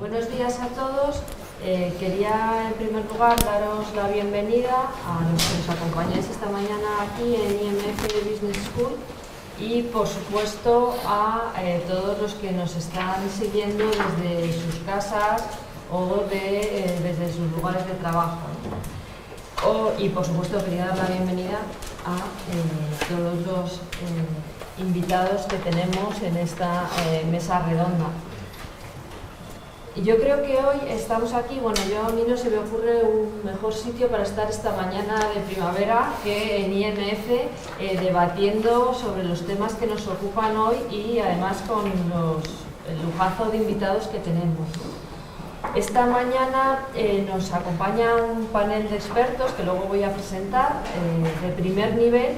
Buenos días a todos. Quería en primer lugar daros la bienvenida a los que nos acompañáis esta mañana aquí en IMF Business School y por supuesto a todos los que nos están siguiendo desde sus casas o desde sus lugares de trabajo. Y por supuesto quería dar la bienvenida a todos los invitados que tenemos en esta mesa redonda. Y yo creo que hoy estamos aquí, a mí no se me ocurre un mejor sitio para estar esta mañana de primavera que en IMF debatiendo sobre los temas que nos ocupan hoy y además con el lujazo de invitados que tenemos. Esta mañana nos acompaña un panel de expertos que luego voy a presentar de primer nivel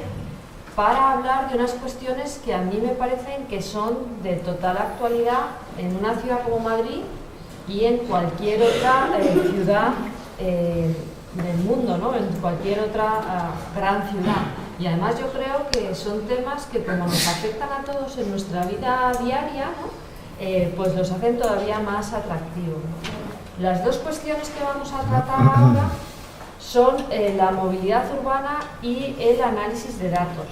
para hablar de unas cuestiones que a mí me parecen que son de total actualidad en una ciudad como Madrid y en cualquier otra ciudad del mundo, ¿no? En cualquier otra gran ciudad. Y además yo creo que son temas que como nos afectan a todos en nuestra vida diaria, ¿no? Pues los hacen todavía más atractivos. Las dos cuestiones que vamos a tratar ahora son la movilidad urbana y el análisis de datos.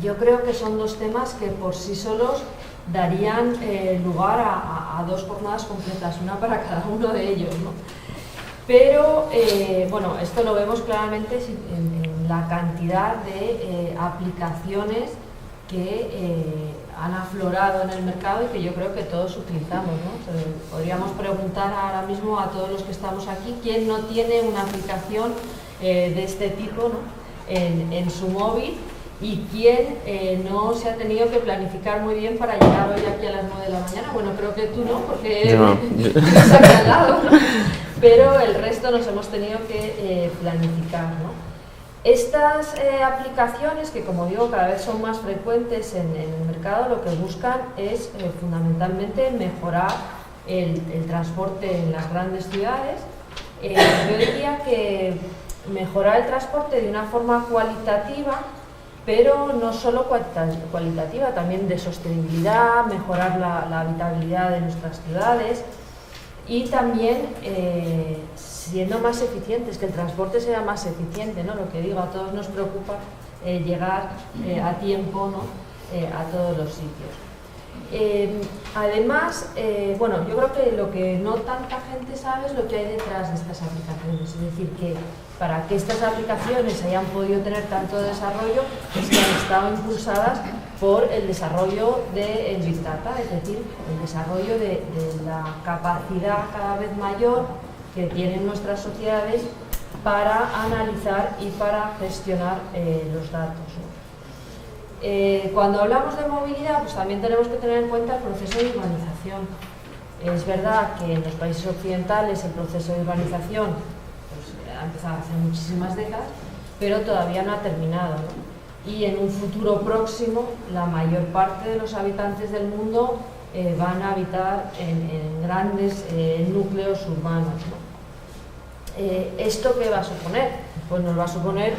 Yo creo que son dos temas que por sí solos darían lugar a dos jornadas completas, una para cada uno de ellos, ¿no? Pero, esto lo vemos claramente en la cantidad de aplicaciones que han aflorado en el mercado y que yo creo que todos utilizamos, ¿no? Podríamos preguntar ahora mismo a todos los que estamos aquí quién no tiene una aplicación de este tipo, ¿no? en su móvil. ¿Y quién no se ha tenido que planificar muy bien para llegar hoy aquí a las 9 de la mañana? Bueno, creo que tú no, porque estás aquí al lado, ¿no? Pero el resto nos hemos tenido que planificar, ¿no? Estas aplicaciones, que como digo cada vez son más frecuentes en el mercado, lo que buscan es fundamentalmente mejorar el transporte en las grandes ciudades. Yo diría que mejorar el transporte de una forma cualitativa, pero no solo cualitativa, también de sostenibilidad, mejorar la habitabilidad de nuestras ciudades y también siendo más eficientes, que el transporte sea más eficiente, ¿no? Lo que digo, a todos nos preocupa llegar a tiempo, ¿no? A todos los sitios. Además, yo creo que lo que no tanta gente sabe es lo que hay detrás de estas aplicaciones, es decir, que para que estas aplicaciones hayan podido tener tanto desarrollo es que han estado impulsadas por el desarrollo del Big Data, es decir, el desarrollo de la capacidad cada vez mayor que tienen nuestras sociedades para analizar y para gestionar los datos, ¿no? Cuando hablamos de movilidad, pues también tenemos que tener en cuenta el proceso de urbanización. Es verdad que en los países occidentales el proceso de urbanización ha empezado hace muchísimas décadas, pero todavía no ha terminado, ¿no? Y en un futuro próximo la mayor parte de los habitantes del mundo van a habitar en grandes núcleos urbanos, ¿no? ¿Esto qué va a suponer? Pues nos va a suponer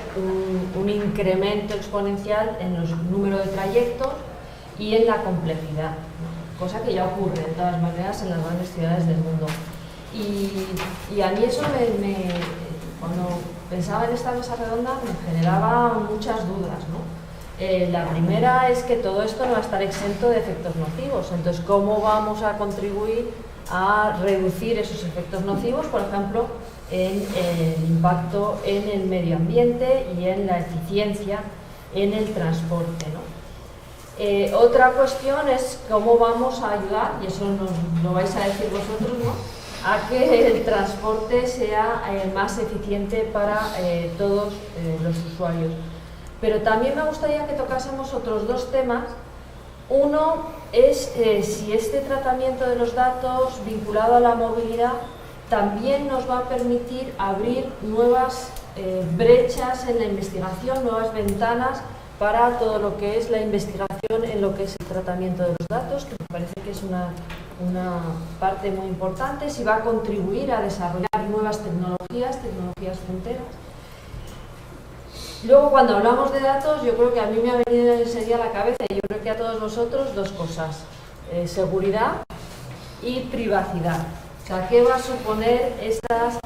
un incremento exponencial en el número de trayectos y en la complejidad, ¿no? Cosa que ya ocurre de todas maneras en las grandes ciudades del mundo. Y a mí eso cuando pensaba en esta mesa redonda me generaba muchas dudas, ¿no? La primera es que todo esto no va a estar exento de efectos nocivos, entonces ¿cómo vamos a contribuir a reducir esos efectos nocivos, por ejemplo, en el impacto en el medio ambiente y en la eficiencia en el transporte, ¿no? Otra cuestión es cómo vamos a ayudar, y eso nos lo vais a decir vosotros, ¿no?, a que el transporte sea más eficiente para todos los usuarios. Pero también me gustaría que tocásemos otros dos temas. Uno es si este tratamiento de los datos vinculado a la movilidad también nos va a permitir abrir nuevas brechas en la investigación, nuevas ventanas para todo lo que es la investigación en lo que es el tratamiento de los datos, que me parece que es una parte muy importante, si va a contribuir a desarrollar nuevas tecnologías punteras. Luego, cuando hablamos de datos, yo creo que a mí me ha venido enseguida a la cabeza, y yo creo que a todos vosotros, dos cosas: seguridad y privacidad. O sea, ¿qué va a suponer estas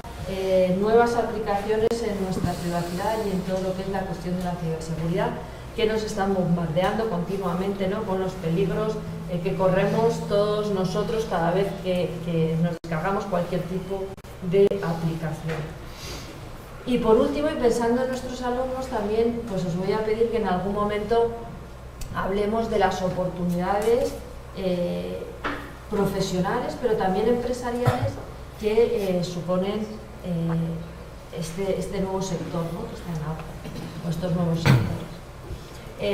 nuevas aplicaciones en nuestra privacidad y en todo lo que es la cuestión de la ciberseguridad, que nos están bombardeando continuamente, ¿no?, con los peligros que corremos todos nosotros cada vez que nos descargamos cualquier tipo de aplicación? Y por último, y pensando en nuestros alumnos, también pues os voy a pedir que en algún momento hablemos de las oportunidades profesionales, pero también empresariales, que suponen este nuevo sector, ¿no?, que está en auge, o estos nuevos sectores.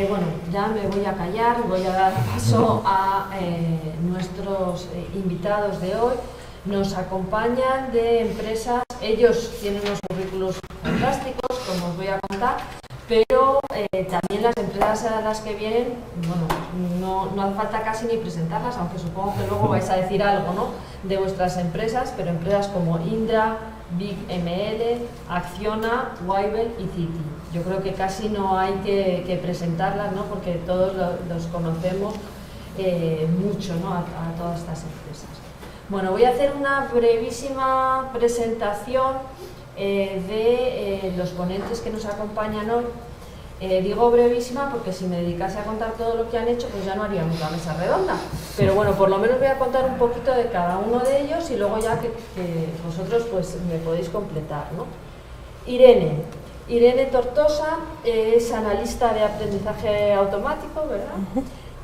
Bueno, ya me voy a callar, voy a dar paso a nuestros invitados de hoy. Nos acompañan de empresas, ellos tienen unos currículos fantásticos, como os voy a contar, pero también las empresas a las que vienen, bueno, no hace falta casi ni presentarlas, aunque supongo que luego vais a decir algo, ¿no?, de vuestras empresas, pero empresas como Indra, Big ML, Acciona, Waibel y Citi. Yo creo que casi no hay que presentarlas, ¿no?, porque todos los conocemos mucho, ¿no?, a todas estas empresas. Bueno, voy a hacer una brevísima presentación de los ponentes que nos acompañan hoy. Digo brevísima porque si me dedicase a contar todo lo que han hecho, pues ya no haríamos la mesa redonda. Pero bueno, por lo menos voy a contar un poquito de cada uno de ellos y luego ya que vosotros pues me podéis completar, ¿no? Irene Tortosa es analista de aprendizaje automático, ¿verdad?,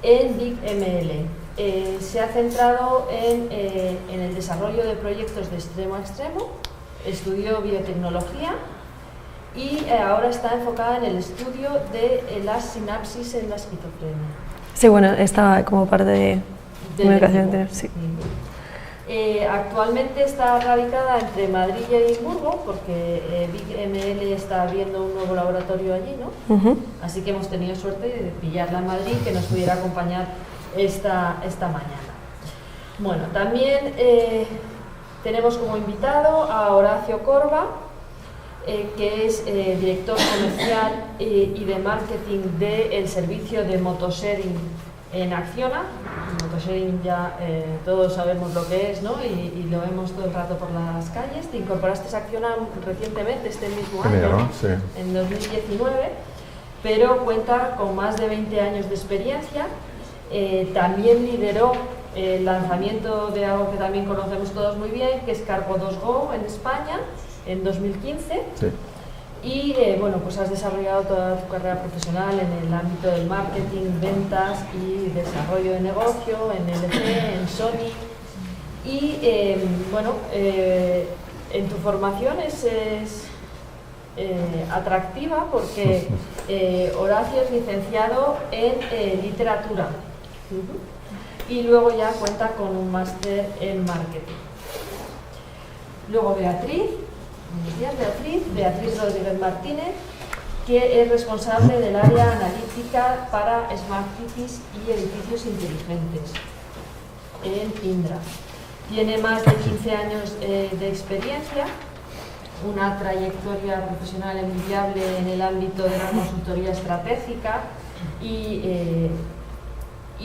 en Big ML. Se ha centrado en el desarrollo de proyectos de extremo a extremo, estudió biotecnología y ahora está enfocada en el estudio de las sinapsis en la esquizofrenia. Sí, bueno, está como parte de comunicación. Sí. Actualmente está radicada entre Madrid y Edimburgo, porque Big ML está abriendo un nuevo laboratorio allí, ¿no? Así que hemos tenido suerte de pillarla en Madrid, que nos pudiera acompañar esta mañana. Bueno, también tenemos como invitado a Horacio Corba, que es director comercial y de marketing del servicio de motosharing en Acciona. Motosharing ya todos sabemos lo que es, ¿no?, y lo vemos todo el rato por las calles. Te incorporaste a Acciona recientemente, este mismo año, ¿no?, sí, en 2019, pero cuenta con más de 20 años de experiencia. También lideró el lanzamiento de algo que también conocemos todos muy bien, que es Cargo2Go en España, en 2015. Sí. Y bueno, pues has desarrollado toda tu carrera profesional en el ámbito del marketing, ventas y desarrollo de negocio, en LG, en Sony. Y bueno, en tu formación es atractiva porque Horacio es licenciado en literatura. Y luego ya cuenta con un máster en marketing. Luego Beatriz Rodríguez Martínez, que es responsable del área analítica para Smart Cities y edificios inteligentes en Indra. Tiene más de 15 años de experiencia, una trayectoria profesional envidiable en el ámbito de la consultoría estratégica y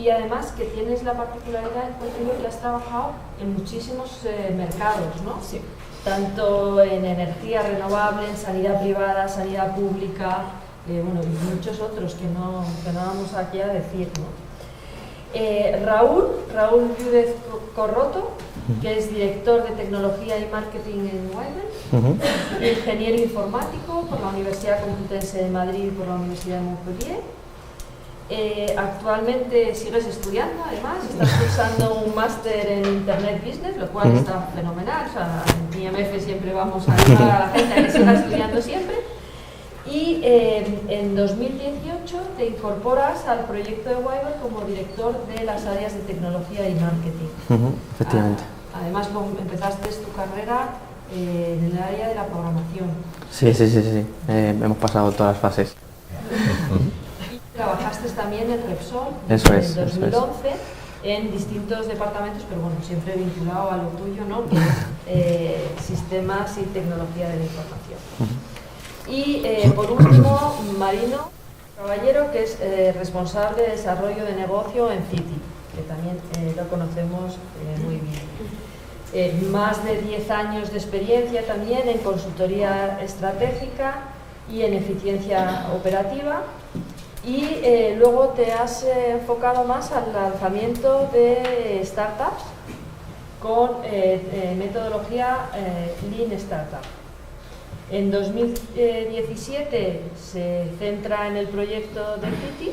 además que tienes la particularidad de que has trabajado en muchísimos mercados, ¿no? Sí. Tanto en energía renovable, en sanidad privada, sanidad pública, bueno, y muchos otros que no vamos aquí a decir, ¿no? Raúl Llúdez Corroto, que es director de tecnología y marketing en Waibel, ingeniero informático por la Universidad Complutense de Madrid y por la Universidad de Montpellier. Actualmente sigues estudiando, además, estás cursando un máster en Internet Business, lo cual está fenomenal. O sea, en IMF siempre vamos a ayudar a la gente a que siga estudiando siempre. Y en 2018 te incorporas al proyecto de Waibel como director de las áreas de tecnología y marketing. Efectivamente. Además, empezaste tu carrera en el área de la programación. Sí. Hemos pasado todas las fases. Trabajaste también en Repsol en 2011 en distintos departamentos, pero bueno, siempre vinculado a lo tuyo, ¿no?, que es sistemas y tecnología de la información. Y por último, Marino Caballero, que es responsable de desarrollo de negocio en Citi. que también lo conocemos muy bien. Más de 10 años de experiencia también en consultoría estratégica y en eficiencia operativa. Y luego te has enfocado más al lanzamiento de startups con metodología Lean Startup. En 2017 se centra en el proyecto de City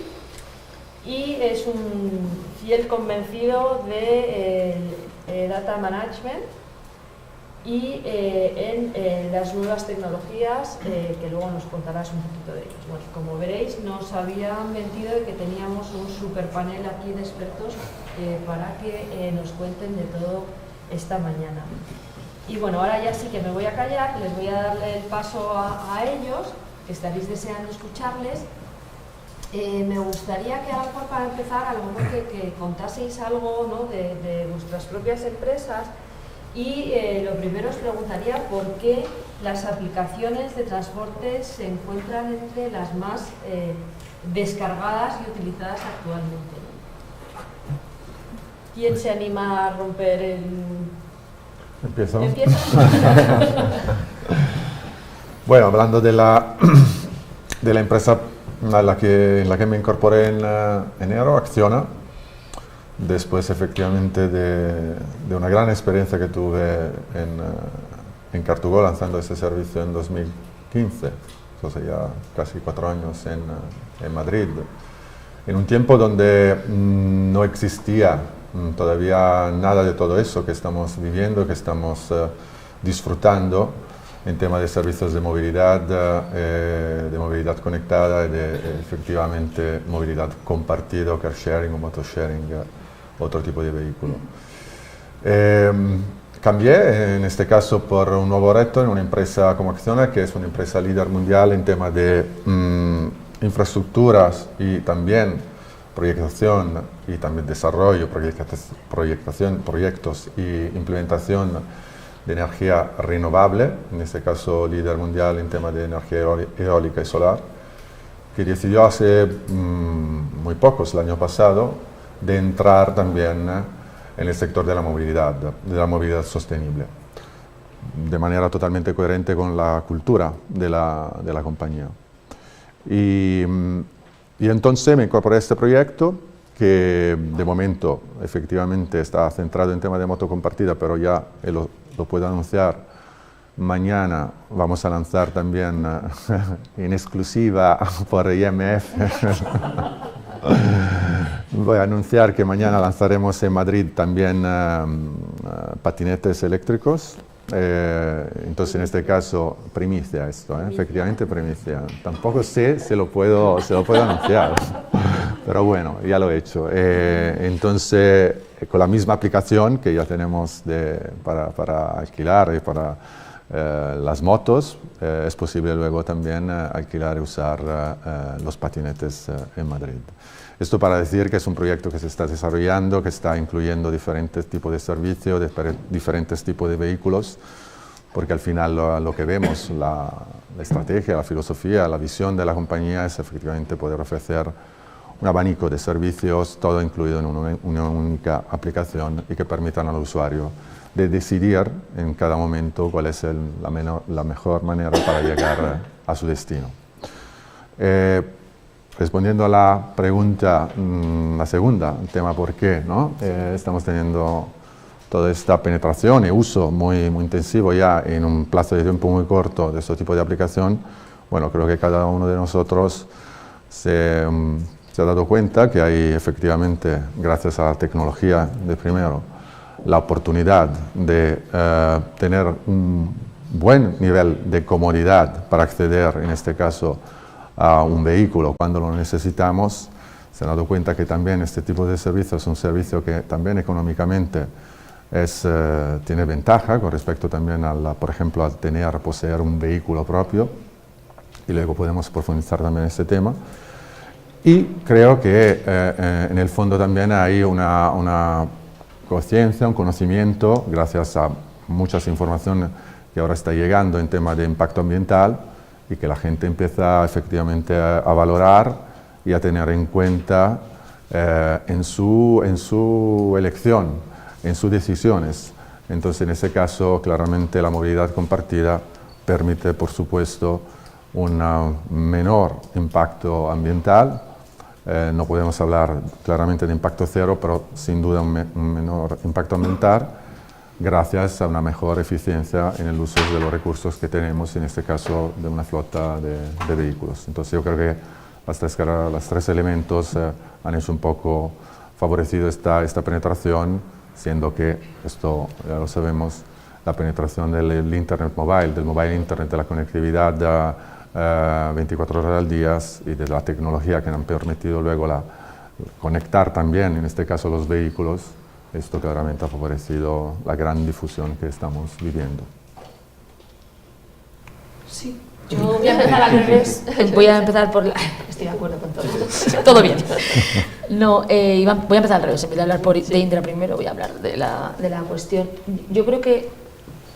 y es un fiel convencido de Data Management y en las nuevas tecnologías, que luego nos contarás un poquito de ellas. Bueno, como veréis, nos habían mentido de que teníamos un super panel aquí de expertos para que nos cuenten de todo esta mañana. Y bueno, ahora ya sí que me voy a callar, les voy a darle el paso a ellos, que estaréis deseando escucharles. Me gustaría que a lo mejor para empezar, a lo mejor que contaseis algo, ¿no?, de vuestras propias empresas. Y lo primero os preguntaría por qué las aplicaciones de transporte se encuentran entre las más descargadas y utilizadas actualmente. ¿Quién se anima a romper el...? ¿Empiezo? ¿Empieza? Bueno, hablando de la empresa en la que me incorporé en enero, Acciona, después efectivamente de una gran experiencia que tuve en Car2Go lanzando ese servicio en 2015, o sea, ya casi 4 años en Madrid, en un tiempo donde no existía todavía nada de todo eso que estamos viviendo, que estamos disfrutando en tema de servicios de movilidad conectada y de efectivamente movilidad compartida, car sharing o motor sharing, otro tipo de vehículo. Cambié en este caso por un nuevo reto en una empresa como Acciona, que es una empresa líder mundial en tema de infraestructuras y también proyectación y también desarrollo, proyectos y implementación de energía renovable, en este caso líder mundial en tema de energía eólica y solar, que decidió hace muy pocos, el año pasado, de entrar también en el sector de la movilidad sostenible, de manera totalmente coherente con la cultura de la compañía. Y entonces me incorporé a este proyecto, que de momento efectivamente está centrado en tema de moto compartida, pero ya lo puedo anunciar. Mañana vamos a lanzar también en exclusiva por IMF. Voy a anunciar que mañana lanzaremos en Madrid también patinetes eléctricos. Entonces en este caso primicia esto, efectivamente primicia. Tampoco sé si lo puedo anunciar, pero bueno, ya lo he hecho. Entonces con la misma aplicación que ya tenemos para alquilar y para las motos, es posible luego también alquilar y usar los patinetes en Madrid. Esto para decir que es un proyecto que se está desarrollando, que está incluyendo diferentes tipos de servicios, diferentes tipos de vehículos, porque al final lo que vemos, la estrategia, la filosofía, la visión de la compañía es efectivamente poder ofrecer un abanico de servicios, todo incluido en una única aplicación y que permitan al usuario de decidir en cada momento cuál es la mejor manera para llegar a su destino. Respondiendo a la pregunta, la segunda, el tema por qué, ¿no? Estamos teniendo toda esta penetración y uso muy intensivo ya en un plazo de tiempo muy corto de este tipo de aplicación. Bueno, creo que cada uno de nosotros se ha dado cuenta que hay efectivamente, gracias a la tecnología de primero, la oportunidad de tener un buen nivel de comodidad para acceder, en este caso, a un vehículo cuando lo necesitamos. Se han dado cuenta que también este tipo de servicio es un servicio que también económicamente tiene ventaja con respecto también por ejemplo, al poseer un vehículo propio, y luego podemos profundizar también en este tema. Y creo que en el fondo también hay una conciencia, un conocimiento, gracias a muchas informaciones que ahora está llegando en tema de impacto ambiental, y que la gente empieza efectivamente a valorar y a tener en cuenta en su elección, en sus decisiones. Entonces, en ese caso, claramente la movilidad compartida permite, por supuesto, un menor impacto ambiental. No podemos hablar claramente de impacto cero, pero sin duda un menor impacto ambiental, gracias a una mejor eficiencia en el uso de los recursos que tenemos, en este caso de una flota de vehículos. Entonces yo creo que los tres elementos han hecho un poco favorecido esta penetración, siendo que, esto ya lo sabemos, la penetración del Internet mobile, del mobile Internet, de la conectividad 24 horas al día y de la tecnología que nos han permitido luego conectar también, en este caso, los vehículos. Esto claramente ha favorecido la gran difusión que estamos viviendo. Sí, yo voy a empezar al revés. Voy a empezar por estoy de acuerdo con todo. Todo bien. No, voy a empezar al revés. En vez de hablar de Indra primero, voy a hablar de la cuestión. Yo creo que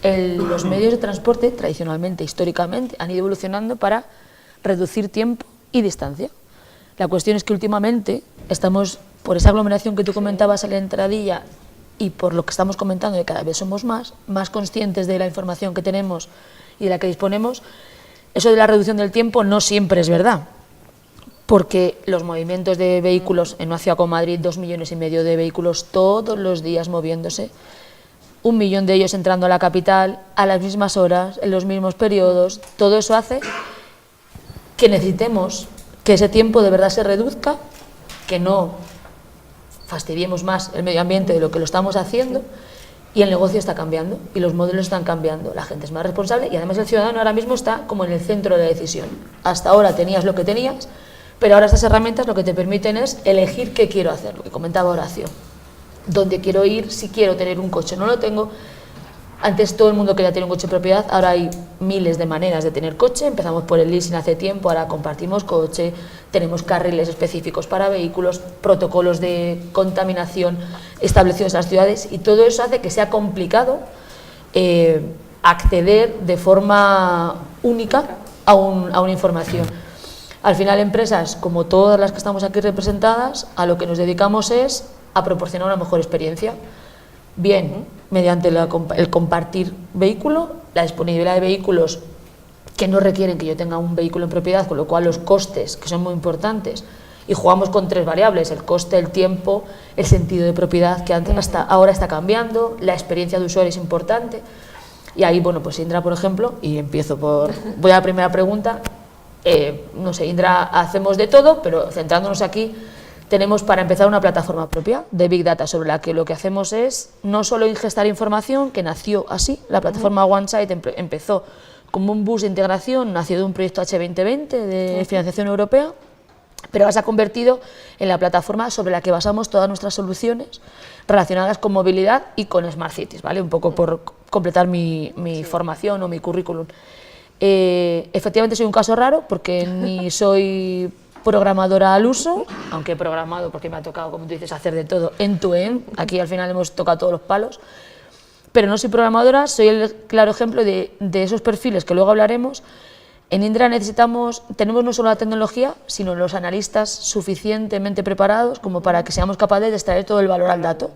los medios de transporte, tradicionalmente, históricamente, han ido evolucionando para reducir tiempo y distancia. La cuestión es que últimamente estamos, por esa aglomeración que tú comentabas en la entradilla y por lo que estamos comentando, de cada vez somos más conscientes de la información que tenemos y de la que disponemos. Eso de la reducción del tiempo no siempre es verdad, porque los movimientos de vehículos en una ciudad como Madrid, 2,5 millones de vehículos todos los días moviéndose, 1 millón de ellos entrando a la capital a las mismas horas, en los mismos periodos, todo eso hace que necesitemos que ese tiempo de verdad se reduzca, que no fastidiemos más el medio ambiente de lo que lo estamos haciendo, y el negocio está cambiando y los modelos están cambiando, la gente es más responsable y además el ciudadano ahora mismo está como en el centro de la decisión. Hasta ahora tenías lo que tenías, pero ahora estas herramientas lo que te permiten es elegir qué quiero hacer, lo que comentaba Horacio, dónde quiero ir, si quiero tener un coche, no lo tengo. Antes todo el mundo quería tener un coche de propiedad, ahora hay miles de maneras de tener coche, empezamos por el leasing hace tiempo, ahora compartimos coche, tenemos carriles específicos para vehículos, protocolos de contaminación establecidos en las ciudades y todo eso hace que sea complicado acceder de forma única a una información. Al final empresas, como todas las que estamos aquí representadas, a lo que nos dedicamos es a proporcionar una mejor experiencia. Bien, mediante el compartir vehículo, la disponibilidad de vehículos que no requieren que yo tenga un vehículo en propiedad, con lo cual los costes, que son muy importantes, y jugamos con 3 variables, el coste, el tiempo, el sentido de propiedad, que antes hasta ahora está cambiando, la experiencia de usuario es importante, y ahí, bueno, pues Indra, por ejemplo, y voy a la primera pregunta, no sé, Indra, hacemos de todo, pero centrándonos aquí, tenemos para empezar una plataforma propia de Big Data sobre la que lo que hacemos es no solo ingestar información, que nació así, la plataforma OneSite empezó como un bus de integración, nació de un proyecto H2020 de financiación europea, pero ahora se ha convertido en la plataforma sobre la que basamos todas nuestras soluciones relacionadas con movilidad y con Smart Cities, ¿vale? Un poco por completar mi formación o mi currículum. Efectivamente soy un caso raro porque ni soy programadora al uso, aunque he programado porque me ha tocado, como tú dices, hacer de todo end-to-end, aquí al final hemos tocado todos los palos, pero no soy programadora, soy el claro ejemplo de esos perfiles que luego hablaremos. En Indra tenemos no solo la tecnología, sino los analistas suficientemente preparados como para que seamos capaces de extraer todo el valor al dato.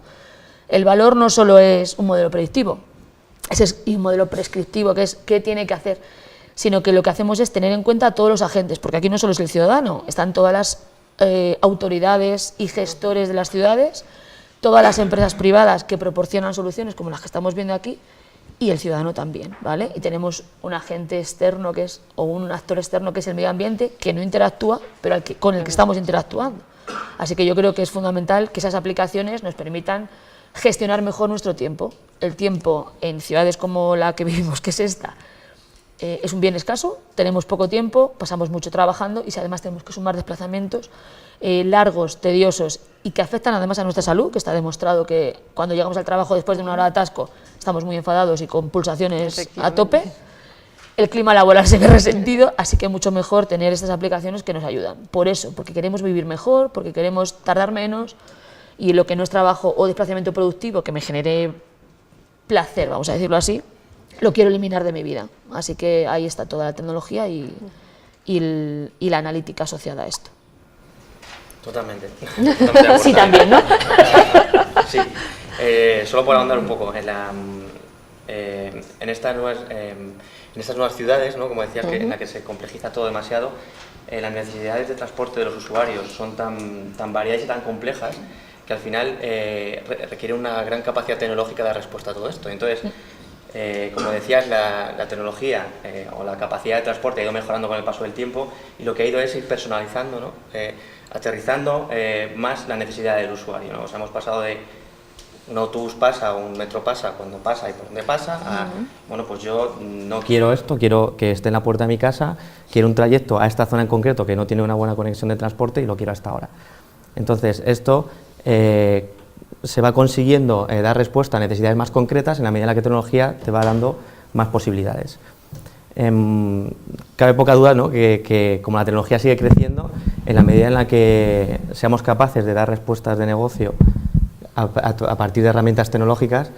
El valor no solo es un modelo predictivo, es un modelo prescriptivo, que es qué tiene que hacer, sino que lo que hacemos es tener en cuenta a todos los agentes, porque aquí no solo es el ciudadano, están todas las autoridades y gestores de las ciudades, todas las empresas privadas que proporcionan soluciones como las que estamos viendo aquí, y el ciudadano también, ¿vale? Y tenemos un agente externo o un actor externo que es el medio ambiente, que no interactúa, pero con el que estamos interactuando. Así que yo creo que es fundamental que esas aplicaciones nos permitan gestionar mejor nuestro tiempo. El tiempo en ciudades como la que vivimos, que es esta, es un bien escaso, tenemos poco tiempo, pasamos mucho trabajando y si además tenemos que sumar desplazamientos largos, tediosos y que afectan además a nuestra salud, que está demostrado que cuando llegamos al trabajo después de una hora de atasco estamos muy enfadados y con pulsaciones a tope, el clima laboral se ve resentido, así que mucho mejor tener estas aplicaciones que nos ayudan. Por eso, porque queremos vivir mejor, porque queremos tardar menos y lo que no es trabajo o desplazamiento productivo que me genere placer, vamos a decirlo así, lo quiero eliminar de mi vida. Así que ahí está toda la tecnología y la analítica asociada a esto. Totalmente. Totalmente de acuerdo. Sí, también, ¿no? Sí. Solo por ahondar un poco en estas nuevas ciudades, ¿no? Como decías, en la que se complejiza todo demasiado, las necesidades de transporte de los usuarios son tan variadas y tan complejas que al final requiere una gran capacidad tecnológica de respuesta a todo esto. Entonces, como decías, la tecnología o la capacidad de transporte ha ido mejorando con el paso del tiempo y lo que ha ido es ir personalizando, ¿no? Aterrizando más la necesidad del usuario, ¿no? O sea, hemos pasado de un autobús pasa, un metro pasa, cuando pasa y por dónde pasa, bueno, pues yo no quiero esto, quiero que esté en la puerta de mi casa, quiero un trayecto a esta zona en concreto que no tiene una buena conexión de transporte y lo quiero hasta ahora. Entonces, esto se va consiguiendo dar respuesta a necesidades más concretas en la medida en la que la tecnología te va dando más posibilidades. Cabe poca duda, ¿no?, que como la tecnología sigue creciendo, en la medida en la que seamos capaces de dar respuestas de negocio a partir de herramientas tecnológicas,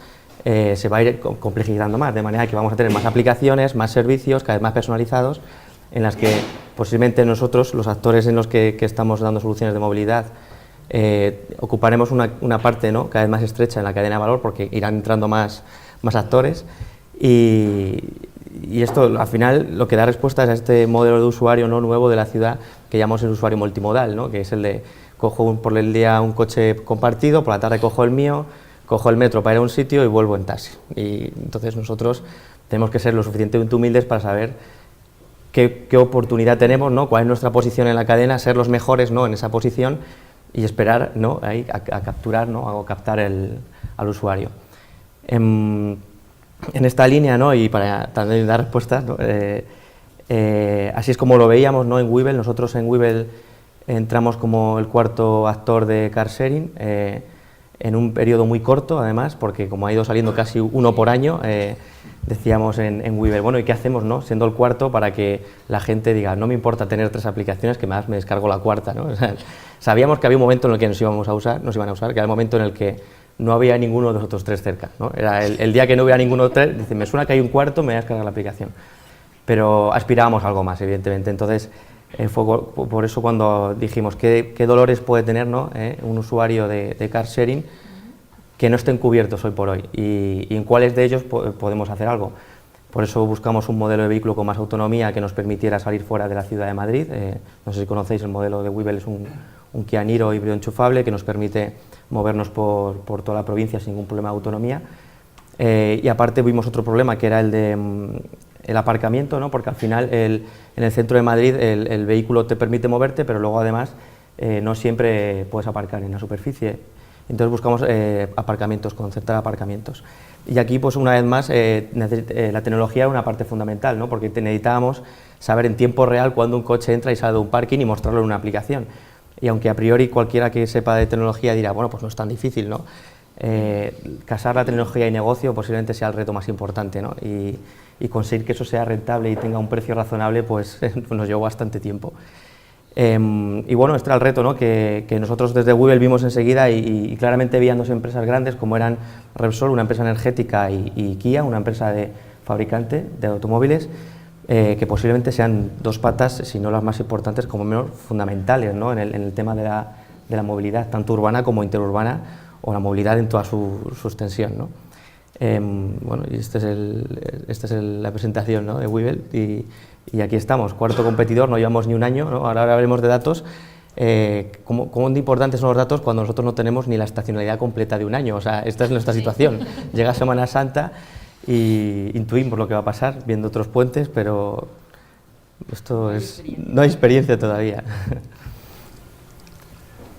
se va a ir complejizando más, de manera que vamos a tener más aplicaciones, más servicios, cada vez más personalizados, en las que posiblemente nosotros, los actores en los que estamos dando soluciones de movilidad, ocuparemos una parte, ¿no?, cada vez más estrecha en la cadena de valor, porque irán entrando más actores, y esto al final lo que da respuesta es a este modelo de usuario, ¿no?, nuevo de la ciudad, que llamamos el usuario multimodal, ¿no?, que es el de cojo por el día un coche compartido, por la tarde cojo el mío, cojo el metro para ir a un sitio y vuelvo en taxi. Y entonces nosotros tenemos que ser lo suficientemente humildes para saber qué oportunidad tenemos, ¿no?, cuál es nuestra posición en la cadena, ser los mejores, ¿no?, en esa posición y esperar, ¿no?, ahí a capturar, ¿no?, o captar al usuario. En esta línea, ¿no?, y para también dar respuestas, ¿no?, así es como lo veíamos, ¿no?, en Webull. Nosotros en Webull entramos como el cuarto actor de car sharing, en un periodo muy corto, además, porque como ha ido saliendo casi uno por año, decíamos en Webull, bueno, ¿y qué hacemos, no?, siendo el cuarto, para que la gente diga, no me importa tener 3 aplicaciones, que más me descargo la cuarta, ¿no? O sea, sabíamos que había un momento en el que nos iban a usar, que era el momento en el que no había ninguno de los otros 3 cerca, ¿no? Era el día que no hubiera ninguno de 3, dice, me suena que hay un cuarto, me voy a descargar la aplicación. Pero aspirábamos a algo más, evidentemente. Entonces, fue por eso cuando dijimos qué dolores puede tener, ¿no?, un usuario de car sharing que no estén cubiertos hoy por hoy, y en cuáles de ellos podemos hacer algo. Por eso buscamos un modelo de vehículo con más autonomía que nos permitiera salir fuera de la ciudad de Madrid. No sé si conocéis el modelo de Webull, es un Kia Niro híbrido enchufable que nos permite movernos por toda la provincia sin ningún problema de autonomía. Y aparte vimos otro problema, que era el de el aparcamiento, ¿no?, porque al final en el centro de Madrid el vehículo te permite moverte, pero luego además no siempre puedes aparcar en la superficie. Entonces buscamos aparcamientos, concertar aparcamientos. Y aquí, pues una vez más, la tecnología era una parte fundamental, ¿no?, porque necesitábamos saber en tiempo real cuándo un coche entra y sale de un parking y mostrarlo en una aplicación. Y aunque a priori cualquiera que sepa de tecnología dirá, bueno, pues no es tan difícil, ¿no?, casar la tecnología y negocio posiblemente sea el reto más importante, ¿no?, y conseguir que eso sea rentable y tenga un precio razonable, pues nos llevó bastante tiempo. Y bueno, este era el reto, ¿no?, que nosotros desde Webull vimos enseguida, y claramente veían 2 empresas grandes como eran Repsol, una empresa energética, y Kia, una empresa fabricante de automóviles, que posiblemente sean 2 patas, si no las más importantes, como menos fundamentales, ¿no?, en el tema de la movilidad, tanto urbana como interurbana, o la movilidad en toda su extensión, ¿no? Bueno, y esta es la presentación, ¿no?, de Webull, y aquí estamos, cuarto competidor, no llevamos ni un año, ¿no? Ahora hablaremos de datos. ¿Cómo de importantes son los datos cuando nosotros no tenemos ni la estacionalidad completa de un año? O sea, esta es nuestra situación. Llega Semana Santa y intuimos lo que va a pasar viendo otros puentes, pero esto no hay experiencia todavía.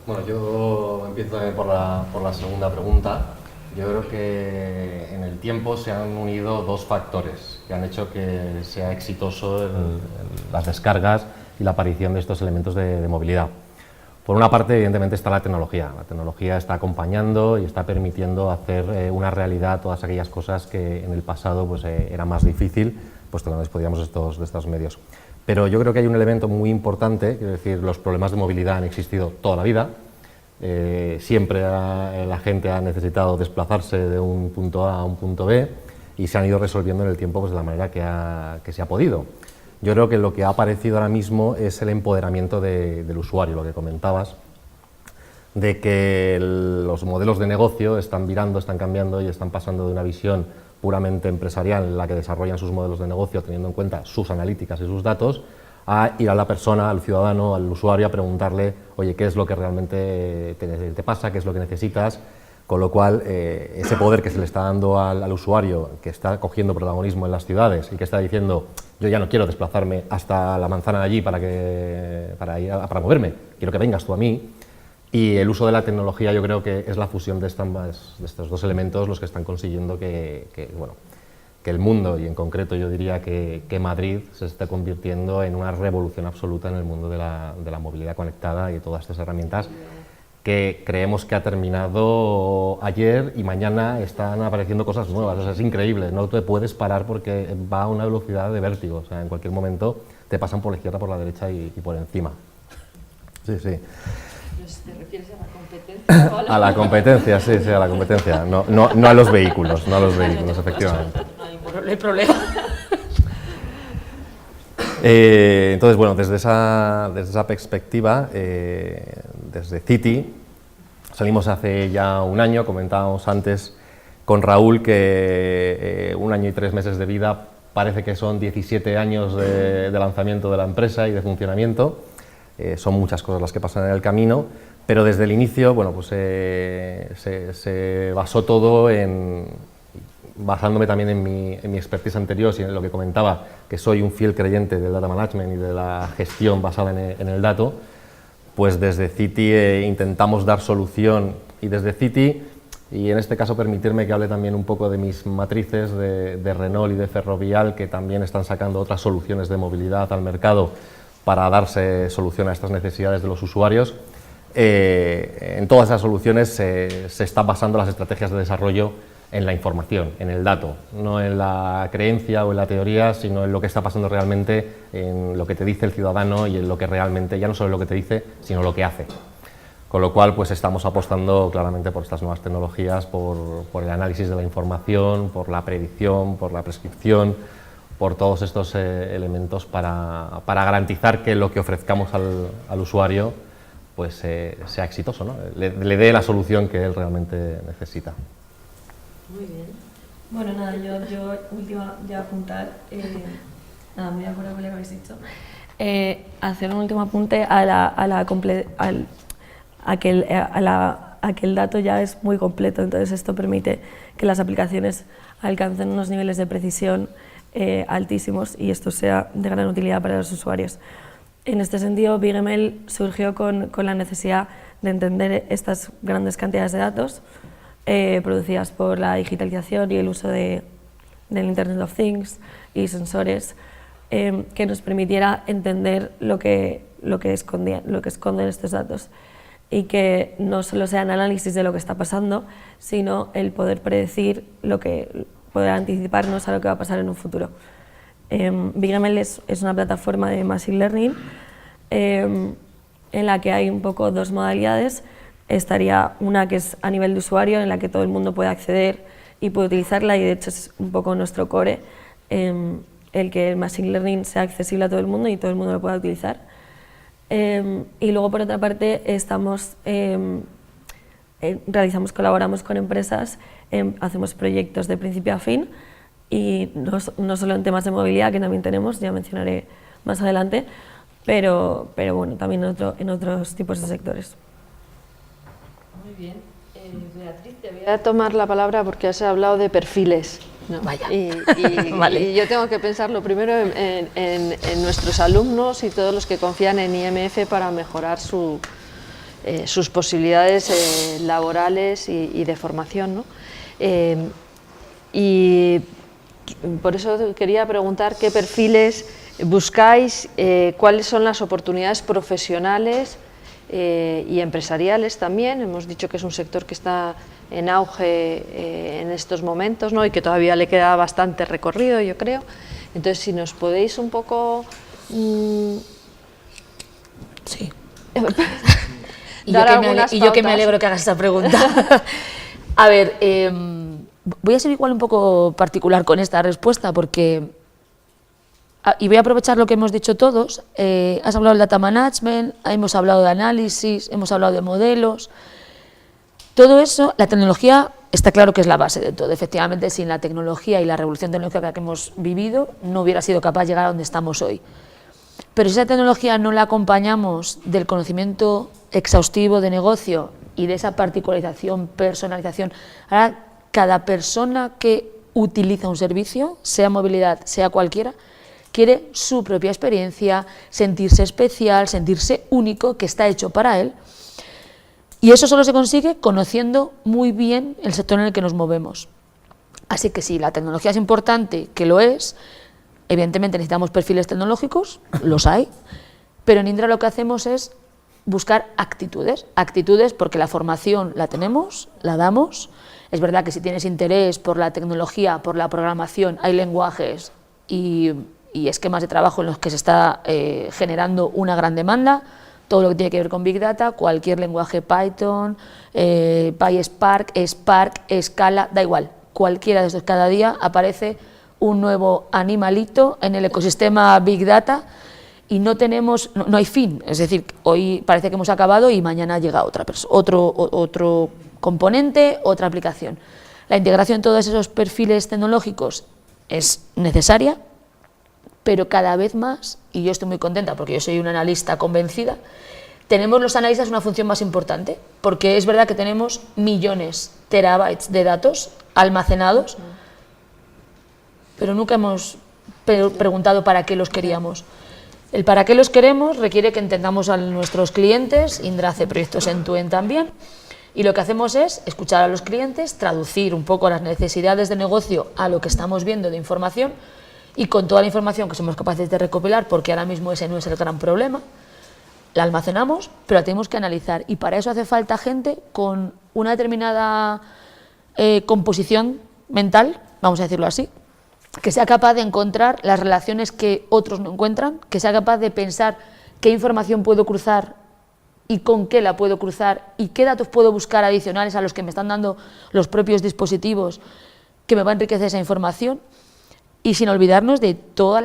Bueno, yo empiezo también por la segunda pregunta. Yo creo que en el tiempo se han unido 2 factores que han hecho que sea exitoso las descargas y la aparición de estos elementos de movilidad. Por una parte, evidentemente, está la tecnología. La tecnología está acompañando y está permitiendo hacer una realidad todas aquellas cosas que en el pasado pues, era más difícil, pues que no disponíamos de estos medios. Pero yo creo que hay un elemento muy importante, es decir, los problemas de movilidad han existido toda la vida. Siempre la gente ha necesitado desplazarse de un punto A a un punto B y se han ido resolviendo en el tiempo pues, de la manera que se ha podido. Yo creo que lo que ha aparecido ahora mismo es el empoderamiento del usuario, lo que comentabas, de que los modelos de negocio están virando, están cambiando y están pasando de una visión puramente empresarial en la que desarrollan sus modelos de negocio teniendo en cuenta sus analíticas y sus datos, a ir a la persona, al ciudadano, al usuario, a preguntarle, oye, ¿qué es lo que realmente te pasa? ¿Qué es lo que necesitas? Con lo cual, ese poder que se le está dando al usuario, que está cogiendo protagonismo en las ciudades y que está diciendo, yo ya no quiero desplazarme hasta la manzana de allí para moverme, quiero que vengas tú a mí. Y el uso de la tecnología yo creo que es la fusión de estos dos elementos los que están consiguiendo que el mundo, y en concreto yo diría que Madrid, se esté convirtiendo en una revolución absoluta en el mundo de la movilidad conectada y de todas estas herramientas que creemos que ha terminado ayer y mañana están apareciendo cosas nuevas. O sea, es increíble, no te puedes parar porque va a una velocidad de vértigo. O sea, en cualquier momento te pasan por la izquierda, por la derecha y por encima. Sí, sí. ¿Te refieres a la competencia? A la competencia, sí, a la competencia. No a los vehículos, efectivamente. No hay problema. Entonces, bueno, desde esa perspectiva, desde City, salimos hace ya un año, comentábamos antes con Raúl que 1 año y 3 meses de vida parece que son 17 años de lanzamiento de la empresa y de funcionamiento. Son muchas cosas las que pasan en el camino, pero desde el inicio, bueno, pues se basó todo basándome también en mi expertise anterior y en lo que comentaba, que soy un fiel creyente del data management y de la gestión basada en el dato, pues desde City intentamos dar solución, y desde City, y en este caso permitirme que hable también un poco de mis matrices de Renault y de Ferrovial, que también están sacando otras soluciones de movilidad al mercado para darse solución a estas necesidades de los usuarios. En todas esas soluciones se están basando las estrategias de desarrollo en la información, en el dato, no en la creencia o en la teoría, sino en lo que está pasando realmente, en lo que te dice el ciudadano y en lo que realmente, ya no solo lo que te dice, sino lo que hace. Con lo cual, pues estamos apostando claramente por estas nuevas tecnologías, por el análisis de la información, por la predicción, por la prescripción, por todos estos elementos para garantizar que lo que ofrezcamos al usuario pues sea exitoso, ¿no? Le dé la solución que él realmente necesita. Muy bien. Bueno, nada, yo última, ya apuntar, nada, muy de acuerdo con lo que habéis dicho, hacer un último apunte a que el dato ya es muy completo, entonces esto permite que las aplicaciones alcancen unos niveles de precisión altísimos y esto sea de gran utilidad para los usuarios. En este sentido, BigML surgió con la necesidad de entender estas grandes cantidades de datos producidas por la digitalización y el uso del Internet of Things y sensores que nos permitiera entender lo que esconden estos datos y que no solo sean análisis de lo que está pasando, sino el poder predecir poder anticiparnos a lo que va a pasar en un futuro. BigML es una plataforma de Machine Learning en la que hay un poco dos modalidades. Estaría una que es a nivel de usuario, en la que todo el mundo puede acceder y puede utilizarla, y de hecho es un poco nuestro core, el que el Machine Learning sea accesible a todo el mundo y todo el mundo lo pueda utilizar. Y luego, por otra parte, colaboramos con empresas, hacemos proyectos de principio a fin, y no solo en temas de movilidad, que también tenemos, ya mencionaré más adelante, pero bueno, también en otros tipos de sectores. Muy bien. Beatriz, te voy a tomar la palabra porque has hablado de perfiles, ¿no? Vaya. Vale. Y yo tengo que pensarlo primero en nuestros alumnos y todos los que confían en IMF para mejorar sus posibilidades laborales y de formación, ¿no? Y por eso quería preguntar qué perfiles buscáis, cuáles son las oportunidades profesionales y empresariales también. Hemos dicho que es un sector que está en auge en estos momentos, ¿no? Y que todavía le queda bastante recorrido, yo creo. Entonces, si nos podéis un poco Sí. dar y yo que me alegro que hagas esa pregunta. A ver, voy a ser igual un poco particular con esta respuesta porque y voy a aprovechar lo que hemos dicho todos, has hablado del data management, hemos hablado de análisis, hemos hablado de modelos, todo eso, la tecnología está claro que es la base de todo. Efectivamente, sin la tecnología y la revolución tecnológica que hemos vivido, no hubiera sido capaz de llegar a donde estamos hoy. Pero si esa tecnología no la acompañamos del conocimiento exhaustivo de negocio y de esa particularización, personalización, ahora cada persona que utiliza un servicio, sea movilidad, sea cualquiera, quiere su propia experiencia, sentirse especial, sentirse único, que está hecho para él. Y eso solo se consigue conociendo muy bien el sector en el que nos movemos. Así que si la tecnología es importante, que lo es, evidentemente necesitamos perfiles tecnológicos, los hay, pero en Indra lo que hacemos es buscar actitudes porque la formación la tenemos, la damos. Es verdad que si tienes interés por la tecnología, por la programación, hay lenguajes y esquemas de trabajo en los que se está generando una gran demanda. Todo lo que tiene que ver con Big Data, cualquier lenguaje Python, PySpark, Spark, Scala, da igual, cualquiera de estos, cada día aparece un nuevo animalito en el ecosistema Big Data y no hay fin, es decir, hoy parece que hemos acabado y mañana llega otro componente, otra aplicación. La integración de todos esos perfiles tecnológicos es necesaria, pero cada vez más, y yo estoy muy contenta porque yo soy una analista convencida, tenemos los analistas una función más importante, porque es verdad que tenemos millones, terabytes de datos almacenados, pero nunca hemos preguntado para qué los queríamos. El para qué los queremos requiere que entendamos a nuestros clientes, Indra hace proyectos end-to-end también, y lo que hacemos es escuchar a los clientes, traducir un poco las necesidades de negocio a lo que estamos viendo de información, y con toda la información que somos capaces de recopilar, porque ahora mismo ese no es el gran problema, la almacenamos, pero la tenemos que analizar, y para eso hace falta gente con una determinada composición mental, vamos a decirlo así, que sea capaz de encontrar las relaciones que otros no encuentran, que sea capaz de pensar qué información puedo cruzar y con qué la puedo cruzar y qué datos puedo buscar adicionales a los que me están dando los propios dispositivos que me va a enriquecer esa información. Y sin olvidarnos de todas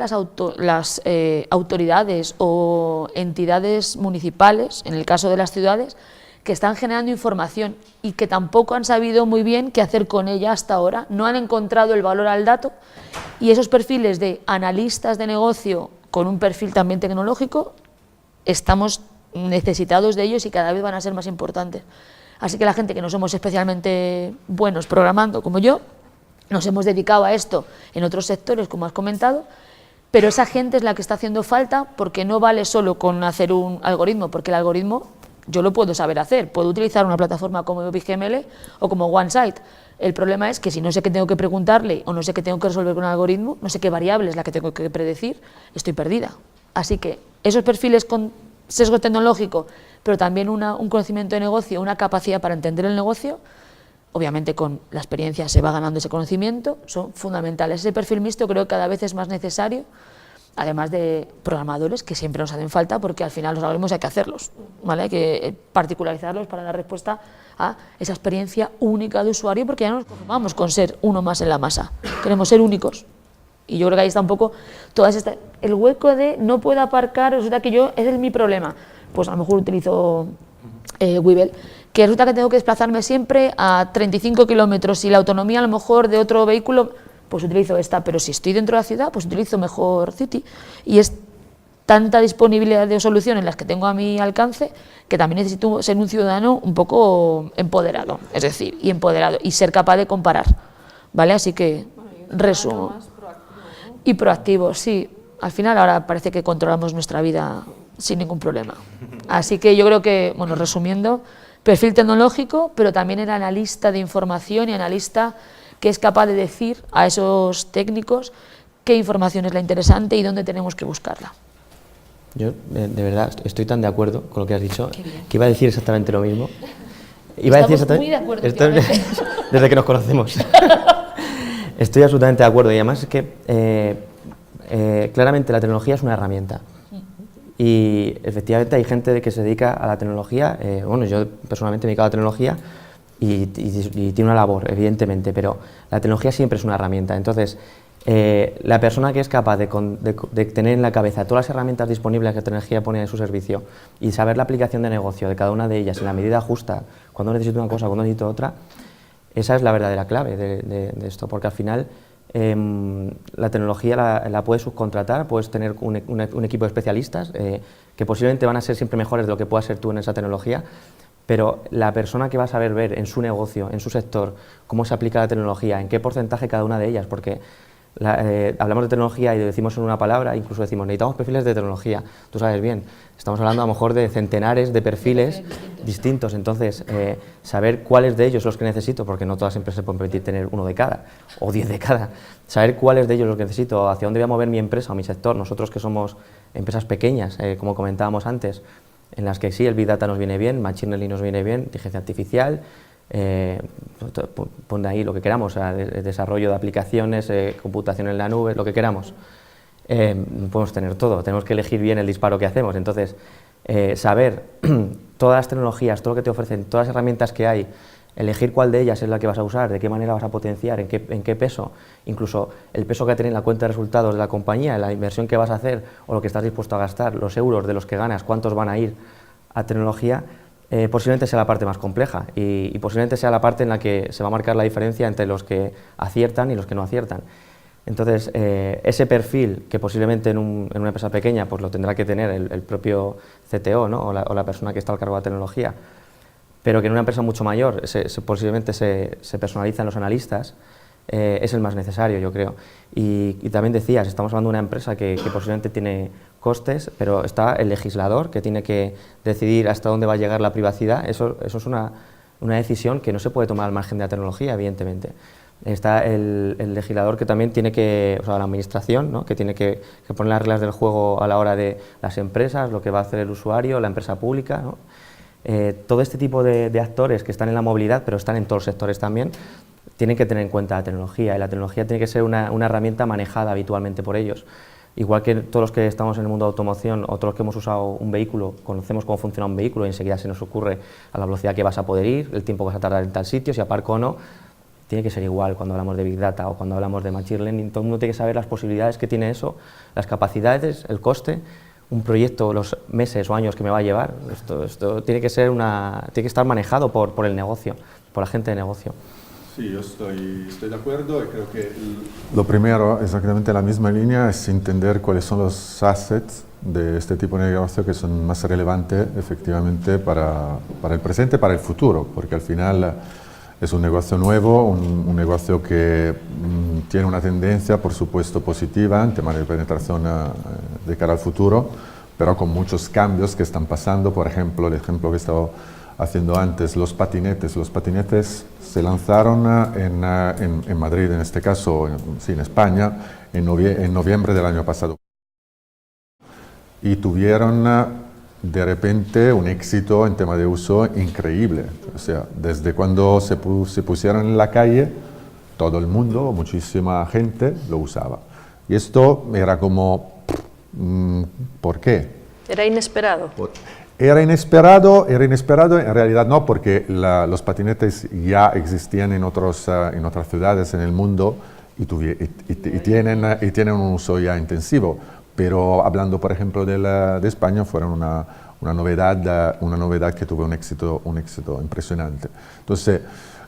las autoridades o entidades municipales, en el caso de las ciudades, que están generando información y que tampoco han sabido muy bien qué hacer con ella hasta ahora, no han encontrado el valor al dato, y esos perfiles de analistas de negocio con un perfil también tecnológico, estamos necesitados de ellos y cada vez van a ser más importantes. Así que la gente que no somos especialmente buenos programando como yo, nos hemos dedicado a esto en otros sectores, como has comentado, pero esa gente es la que está haciendo falta, porque no vale solo con hacer un algoritmo, porque el algoritmo yo lo puedo saber hacer, puedo utilizar una plataforma como BigML o como OneSite. El problema es que si no sé qué tengo que preguntarle o no sé qué tengo que resolver con el algoritmo, no sé qué variable es la que tengo que predecir, estoy perdida. Así que esos perfiles con sesgo tecnológico, pero también un conocimiento de negocio, una capacidad para entender el negocio, obviamente con la experiencia se va ganando ese conocimiento, son fundamentales. Ese perfil mixto creo que cada vez es más necesario, además de programadores que siempre nos hacen falta, porque al final los algoritmos hay que hacerlos, ¿vale? Hay que particularizarlos para dar respuesta a esa experiencia única de usuario, porque ya no nos conformamos con ser uno más en la masa, queremos ser únicos. Y yo creo que ahí está un poco el hueco de no puedo aparcar, resulta que ese es mi problema, pues a lo mejor utilizo Webull, que resulta que tengo que desplazarme siempre a 35 kilómetros y la autonomía a lo mejor de otro vehículo, pues utilizo esta, pero si estoy dentro de la ciudad, pues utilizo mejor City. Y es tanta disponibilidad de soluciones las que tengo a mi alcance, que también necesito ser un ciudadano un poco empoderado, es decir, y ser capaz de comparar, ¿vale? Así que, resumo. Y proactivo, sí. Al final ahora parece que controlamos nuestra vida sin ningún problema. Así que yo creo que, bueno, resumiendo, perfil tecnológico, pero también el analista de información y analista que es capaz de decir a esos técnicos qué información es la interesante y dónde tenemos que buscarla. Yo, de verdad, estoy tan de acuerdo con lo que has dicho, que iba a decir exactamente lo mismo. Estamos muy de acuerdo. Desde que nos conocemos. Estoy absolutamente de acuerdo, y además es que claramente la tecnología es una herramienta. Y efectivamente hay gente que se dedica a la tecnología, bueno, yo personalmente me he dedicado a la tecnología y tiene una labor, evidentemente, pero la tecnología siempre es una herramienta. Entonces, La persona que es capaz de tener en la cabeza todas las herramientas disponibles que Tecnología pone a su servicio y saber la aplicación de negocio de cada una de ellas en la medida justa, cuando necesito una cosa, cuando necesito otra, esa es la verdadera clave de esto, porque al final la tecnología la puedes subcontratar, puedes tener un equipo de especialistas que posiblemente van a ser siempre mejores de lo que puedas ser tú en esa tecnología, pero la persona que va a saber ver en su negocio, en su sector, cómo se aplica la tecnología, en qué porcentaje cada una de ellas, porque hablamos de tecnología y decimos en una palabra, incluso decimos necesitamos perfiles de tecnología, tú sabes bien, estamos hablando a lo mejor de centenares de perfiles distintos, entonces saber cuáles de ellos los que necesito, porque no todas las empresas se pueden permitir tener uno de cada o 10 de cada, saber cuáles de ellos los que necesito, hacia dónde voy a mover mi empresa o mi sector, nosotros que somos empresas pequeñas, como comentábamos antes, en las que sí, el Big Data nos viene bien, Machine Learning nos viene bien, inteligencia artificial, pon ahí lo que queramos, o sea, desarrollo de aplicaciones, computación en la nube, lo que queramos. Podemos tener todo, tenemos que elegir bien el disparo que hacemos, entonces saber todas las tecnologías, todo lo que te ofrecen, todas las herramientas que hay, elegir cuál de ellas es la que vas a usar, de qué manera vas a potenciar, en qué peso, incluso el peso que tiene en la cuenta de resultados de la compañía, la inversión que vas a hacer o lo que estás dispuesto a gastar, los euros de los que ganas, cuántos van a ir a tecnología, posiblemente sea la parte más compleja y posiblemente sea la parte en la que se va a marcar la diferencia entre los que aciertan y los que no aciertan. Entonces, ese perfil que posiblemente en una empresa pequeña pues lo tendrá que tener el propio CTO, ¿no? o la persona que está al cargo de la tecnología, pero que en una empresa mucho mayor posiblemente se personalizan los analistas, es el más necesario, yo creo. Y también decías, estamos hablando de una empresa que posiblemente tiene costes, pero está el legislador que tiene que decidir hasta dónde va a llegar la privacidad. Eso es una decisión que no se puede tomar al margen de la tecnología, evidentemente. Está el legislador que también tiene que, o sea, la administración, ¿no? que tiene que poner las reglas del juego a la hora de las empresas, lo que va a hacer el usuario, la empresa pública, ¿no? Todo este tipo de actores que están en la movilidad, pero están en todos los sectores también, tienen que tener en cuenta la tecnología, y la tecnología tiene que ser una herramienta manejada habitualmente por ellos. Igual que todos los que estamos en el mundo de automoción o todos los que hemos usado un vehículo, conocemos cómo funciona un vehículo y enseguida se nos ocurre a la velocidad que vas a poder ir, el tiempo que vas a tardar en tal sitio, si aparco o no. Tiene que ser igual cuando hablamos de Big Data o cuando hablamos de Machine Learning. Todo el mundo tiene que saber las posibilidades que tiene eso, las capacidades, el coste, un proyecto, los meses o años que me va a llevar. Esto tiene que ser tiene que estar manejado por el negocio, por la gente de negocio. Sí, yo estoy de acuerdo y creo que lo primero, exactamente la misma línea, es entender cuáles son los assets de este tipo de negocio que son más relevantes efectivamente para el presente, para el futuro, porque al final es un negocio nuevo, un negocio que tiene una tendencia, por supuesto, positiva en tema de penetración de cara al futuro, pero con muchos cambios que están pasando. Por ejemplo, el ejemplo que estaba haciendo antes, los patinetes. Los patinetes se lanzaron en Madrid, en este caso, sí, en España, en noviembre del año pasado. Y tuvieron de repente un éxito en tema de uso increíble. O sea, desde cuando se pusieron en la calle, todo el mundo, muchísima gente lo usaba. Y esto era como, ¿por qué? ¿Era inesperado? Era inesperado, en realidad no, porque los patinetes ya existían en otras ciudades en el mundo y tienen un uso ya intensivo. Pero hablando, por ejemplo, de España, fueron una novedad que tuvo un éxito impresionante. Entonces,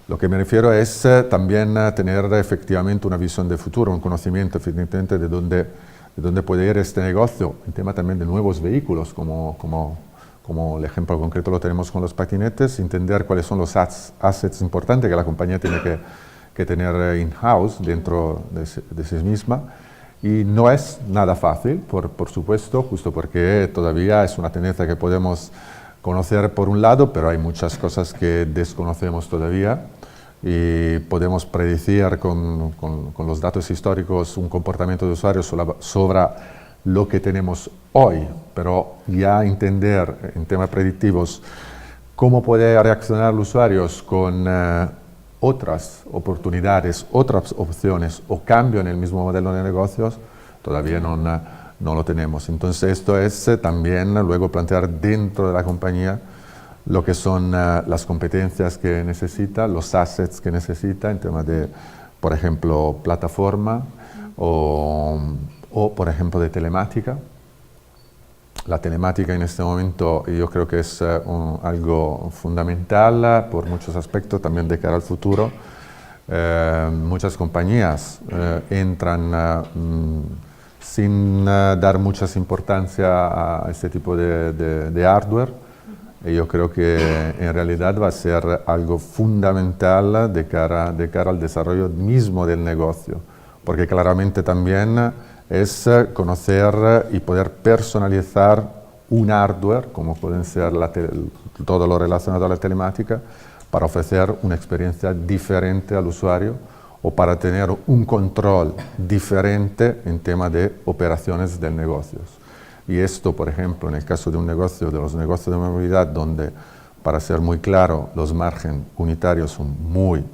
lo que me refiero es también tener efectivamente una visión de futuro, un conocimiento efectivamente de dónde puede ir este negocio, en tema también de nuevos vehículos, como el ejemplo concreto lo tenemos con los patinetes, entender cuáles son los assets importantes que la compañía tiene que tener in-house, dentro de sí misma. Y no es nada fácil, por supuesto, justo porque todavía es una tendencia que podemos conocer por un lado, pero hay muchas cosas que desconocemos todavía y podemos predecir con los datos históricos un comportamiento de usuarios sobre lo que tenemos hoy, pero ya entender en temas predictivos cómo puede reaccionar los usuarios con otras oportunidades, otras opciones o cambio en el mismo modelo de negocios, todavía no lo tenemos. Entonces esto es también luego plantear dentro de la compañía lo que son las competencias que necesita, los assets que necesita en tema de, por ejemplo, plataforma o, por ejemplo, de telemática. La telemática en este momento yo creo que es algo fundamental por muchos aspectos, también de cara al futuro. Muchas compañías entran sin dar mucha importancia a este tipo de hardware. Y yo creo que en realidad va a ser algo fundamental de cara al desarrollo mismo del negocio, porque claramente también es conocer y poder personalizar un hardware, como pueden ser todo lo relacionado a la telemática, para ofrecer una experiencia diferente al usuario o para tener un control diferente en tema de operaciones de negocios. Y esto, por ejemplo, en el caso de un negocio, de los negocios de movilidad, donde, para ser muy claro, los márgenes unitarios son muy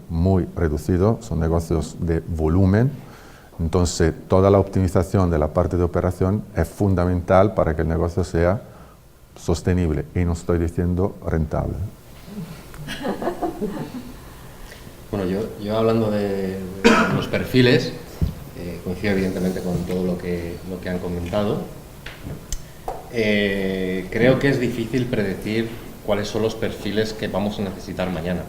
reducidos, son negocios de volumen, entonces toda la optimización de la parte de operación es fundamental para que el negocio sea sostenible, y no estoy diciendo rentable. Bueno, yo hablando de los perfiles, coincido evidentemente con todo lo que han comentado. Creo que es difícil predecir cuáles son los perfiles que vamos a necesitar mañana.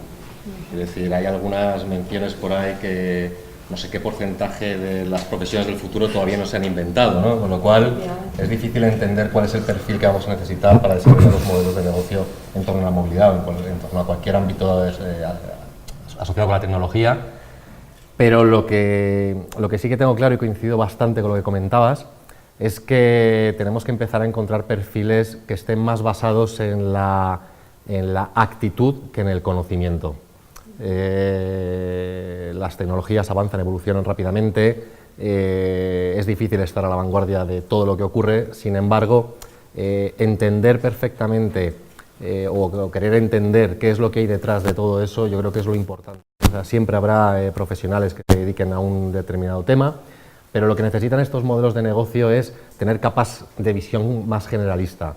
Es decir, hay algunas menciones por ahí que no sé qué porcentaje de las profesiones del futuro todavía no se han inventado, ¿no? Con lo cual es difícil entender cuál es el perfil que vamos a necesitar para desarrollar los modelos de negocio en torno a la movilidad o en torno a cualquier ámbito asociado con la tecnología. Pero lo que sí que tengo claro, y coincido bastante con lo que comentabas, es que tenemos que empezar a encontrar perfiles que estén más basados en la actitud que en el conocimiento. Las tecnologías avanzan, evolucionan rápidamente, es difícil estar a la vanguardia de todo lo que ocurre, sin embargo, entender perfectamente o querer entender qué es lo que hay detrás de todo eso, yo creo que es lo importante. O sea, siempre habrá profesionales que se dediquen a un determinado tema, pero lo que necesitan estos modelos de negocio es tener capas de visión más generalista,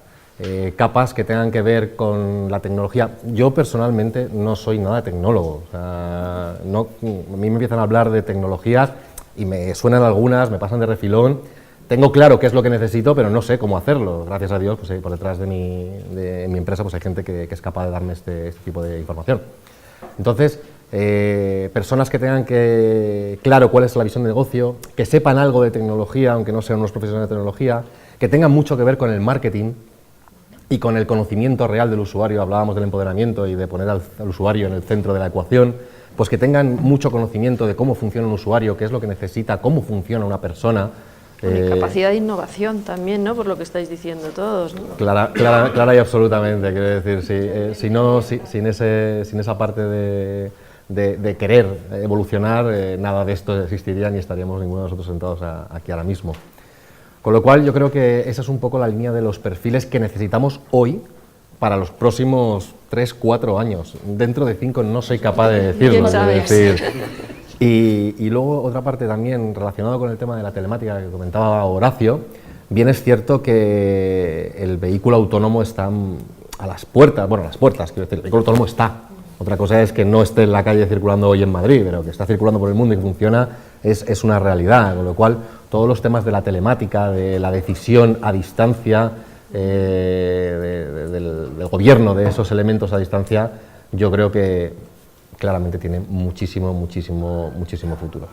capas que tengan que ver con la tecnología. Yo personalmente no soy nada tecnólogo, o sea, a mí me empiezan a hablar de tecnologías y me suenan algunas, me pasan de refilón. Tengo claro qué es lo que necesito, pero no sé cómo hacerlo. Gracias a Dios, pues, por detrás de mi empresa pues, hay gente que es capaz de darme este tipo de información. Entonces, personas que tengan claro cuál es la visión de negocio, que sepan algo de tecnología, aunque no sean unos profesionales de tecnología, que tengan mucho que ver con el marketing y con el conocimiento real del usuario. Hablábamos del empoderamiento y de poner al usuario en el centro de la ecuación, pues que tengan mucho conocimiento de cómo funciona un usuario, qué es lo que necesita, cómo funciona una persona. Capacidad de innovación también, ¿no? Por lo que estáis diciendo todos, ¿no? Clara y absolutamente, quiero decir, sin esa parte de querer evolucionar, nada de esto existiría ni estaríamos ninguno de nosotros sentados aquí ahora mismo. Con lo cual yo creo que esa es un poco la línea de los perfiles que necesitamos hoy para los próximos 3-4 años. Dentro de 5 no soy capaz de decirlo. Y luego otra parte también relacionada con el tema de la telemática que comentaba Horacio, bien es cierto que el vehículo autónomo está a las puertas, quiero decir, el vehículo autónomo está. Otra cosa es que no esté en la calle circulando hoy en Madrid, pero que está circulando por el mundo y que funciona es una realidad, con lo cual todos los temas de la telemática, de la decisión a distancia, del gobierno de esos elementos a distancia, yo creo que claramente tiene muchísimo futuro.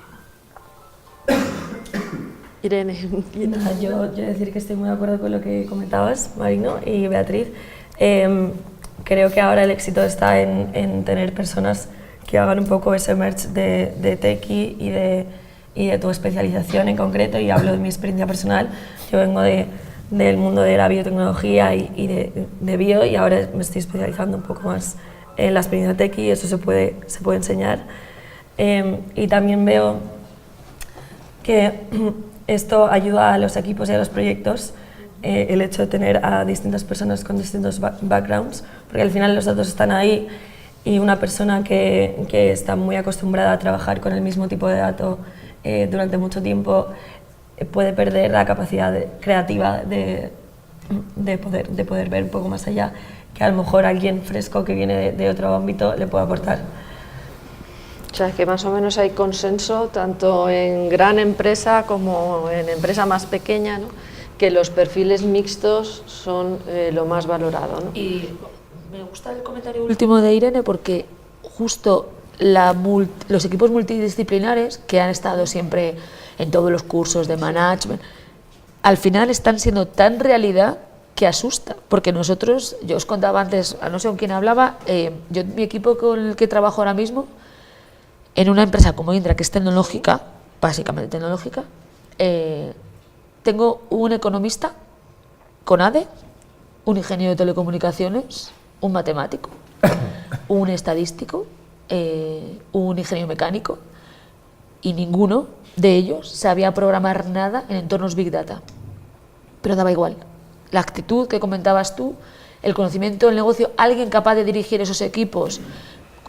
Irene. Nada, yo decir que estoy muy de acuerdo con lo que comentabas, Marino y Beatriz. Creo que ahora el éxito está en tener personas que hagan un poco ese merge de techie y de tu especialización en concreto, y hablo de mi experiencia personal. Yo vengo del mundo de la biotecnología y de bio, y ahora me estoy especializando un poco más en la experiencia techie, y eso se puede enseñar. Y también veo que esto ayuda a los equipos y a los proyectos, el hecho de tener a distintas personas con distintos backgrounds, porque al final los datos están ahí, y una persona que está muy acostumbrada a trabajar con el mismo tipo de dato durante mucho tiempo puede perder la capacidad creativa de poder ver un poco más allá, que a lo mejor alguien fresco que viene de otro ámbito le puede aportar. O sea, que más o menos hay consenso tanto en gran empresa como en empresa más pequeña, ¿no? Que los perfiles mixtos son lo más valorado, ¿no? Y me gusta el comentario último de Irene porque justo los equipos multidisciplinares que han estado siempre en todos los cursos de management, al final están siendo tan realidad que asusta, porque nosotros, yo os contaba antes, no sé con quién hablaba, mi equipo con el que trabajo ahora mismo, en una empresa como Indra, que es tecnológica, básicamente tecnológica, tengo un economista con ADE, un ingeniero de telecomunicaciones, un matemático, un estadístico, un ingeniero mecánico, y ninguno de ellos sabía programar nada en entornos Big Data. Pero daba igual. La actitud que comentabas tú, el conocimiento del negocio, alguien capaz de dirigir esos equipos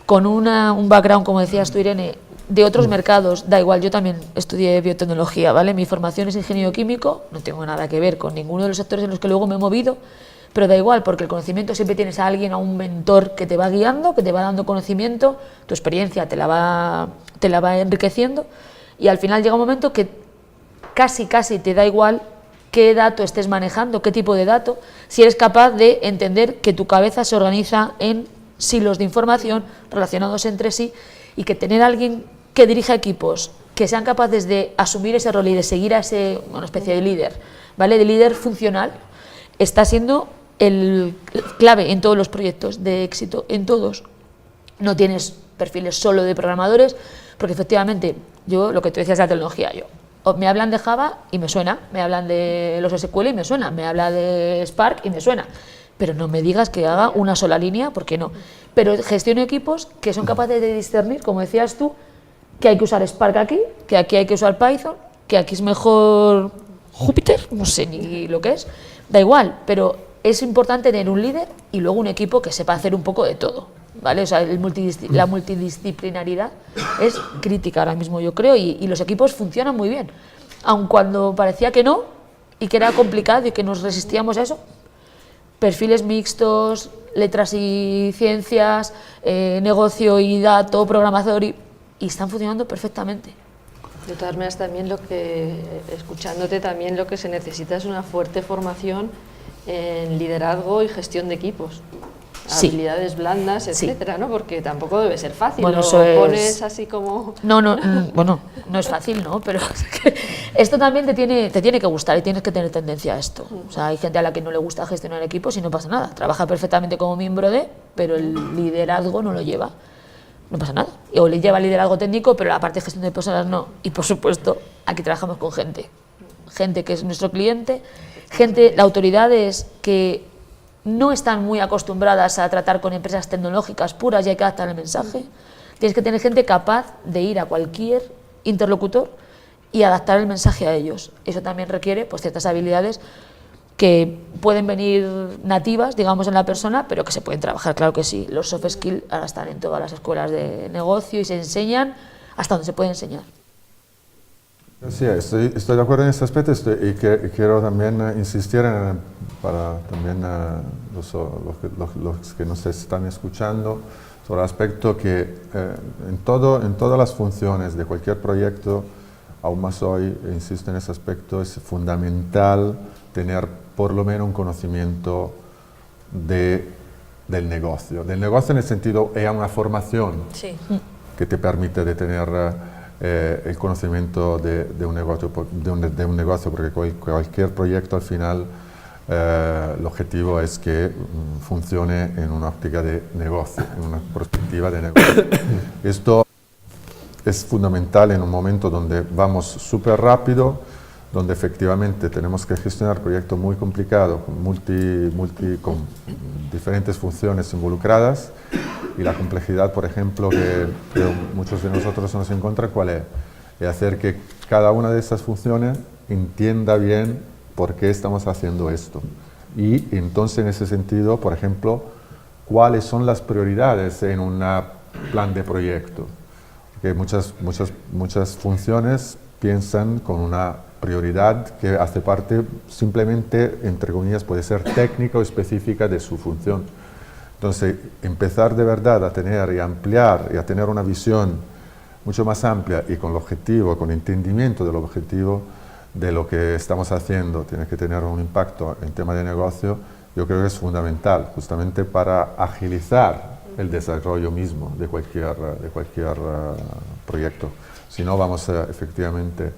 con un background, como decías tú, Irene, de otros mercados, da igual, yo también estudié biotecnología, ¿vale? Mi formación es ingeniero químico, no tengo nada que ver con ninguno de los sectores en los que luego me he movido, pero da igual, porque el conocimiento siempre tienes a alguien, a un mentor que te va guiando, que te va dando conocimiento, tu experiencia te la va enriqueciendo, y al final llega un momento que casi te da igual qué dato estés manejando, qué tipo de dato, si eres capaz de entender que tu cabeza se organiza en silos de información relacionados entre sí, y que tener a alguien que dirija equipos que sean capaces de asumir ese rol y de seguir a una especie de líder, ¿vale? De líder funcional, está siendo el clave en todos los proyectos de éxito, en todos. No tienes perfiles solo de programadores, porque efectivamente, yo, lo que tú decías de la tecnología, me hablan de Java y me suena, me hablan de los SQL y me suena, me habla de Spark y me suena, pero no me digas que haga una sola línea, porque no. Pero gestiono equipos que son capaces de discernir, como decías tú, que hay que usar Spark aquí, que aquí hay que usar Python, que aquí es mejor Jupyter, no sé ni lo que es, da igual, pero es importante tener un líder y luego un equipo que sepa hacer un poco de todo, ¿vale? O sea, la multidisciplinaridad es crítica ahora mismo, yo creo, y los equipos funcionan muy bien, aun cuando parecía que no, y que era complicado y que nos resistíamos a eso. Perfiles mixtos, letras y ciencias, negocio y dato, programador, y están funcionando perfectamente. De todas maneras, también escuchándote, también lo que se necesita es una fuerte formación en liderazgo y gestión de equipos. Sí. Habilidades blandas, etcétera, sí. ¿No? Porque tampoco debe ser fácil. Bueno, lo pones así como... Bueno, no es fácil, ¿no? Pero esto también te tiene que gustar y tienes que tener tendencia a esto. O sea, hay gente a la que no le gusta gestionar equipos y no pasa nada. Trabaja perfectamente como miembro pero el liderazgo no lo lleva. No pasa nada. O le lleva el liderazgo técnico, pero la parte de gestión de personas no. Y por supuesto, aquí trabajamos con gente. Gente que es nuestro cliente, autoridades que no están muy acostumbradas a tratar con empresas tecnológicas puras y hay que adaptar el mensaje. Tienes que tener gente capaz de ir a cualquier interlocutor y adaptar el mensaje a ellos. Eso también requiere pues, ciertas habilidades que pueden venir nativas, digamos, en la persona, pero que se pueden trabajar, claro que sí. Los soft skills ahora están en todas las escuelas de negocio y se enseñan hasta donde se puede enseñar. Sí, estoy de acuerdo en este aspecto y quiero también insistir para también los que nos están escuchando sobre el aspecto que en todas las funciones de cualquier proyecto, aún más hoy, insisto en ese aspecto, es fundamental tener por lo menos un conocimiento del negocio en el sentido, es una formación sí. que te permite de tener el conocimiento de un negocio, porque cualquier proyecto al final el objetivo es que funcione en una óptica de negocio, en una perspectiva de negocio. Esto es fundamental en un momento donde vamos súper rápido, donde efectivamente tenemos que gestionar proyectos muy complicados, con diferentes funciones involucradas, y la complejidad, por ejemplo, que muchos de nosotros nos encuentran, ¿cuál es? Es hacer que cada una de estas funciones entienda bien por qué estamos haciendo esto. Y entonces, en ese sentido, por ejemplo, ¿cuáles son las prioridades en un plan de proyecto? Porque muchas funciones piensan con una prioridad que hace parte simplemente, entre comillas, puede ser técnica o específica de su función. Entonces, empezar de verdad a tener y ampliar y a tener una visión mucho más amplia y con el objetivo, con entendimiento del objetivo de lo que estamos haciendo, tiene que tener un impacto en tema de negocio, yo creo que es fundamental, justamente para agilizar el desarrollo mismo de cualquier proyecto. Si no, vamos efectivamente,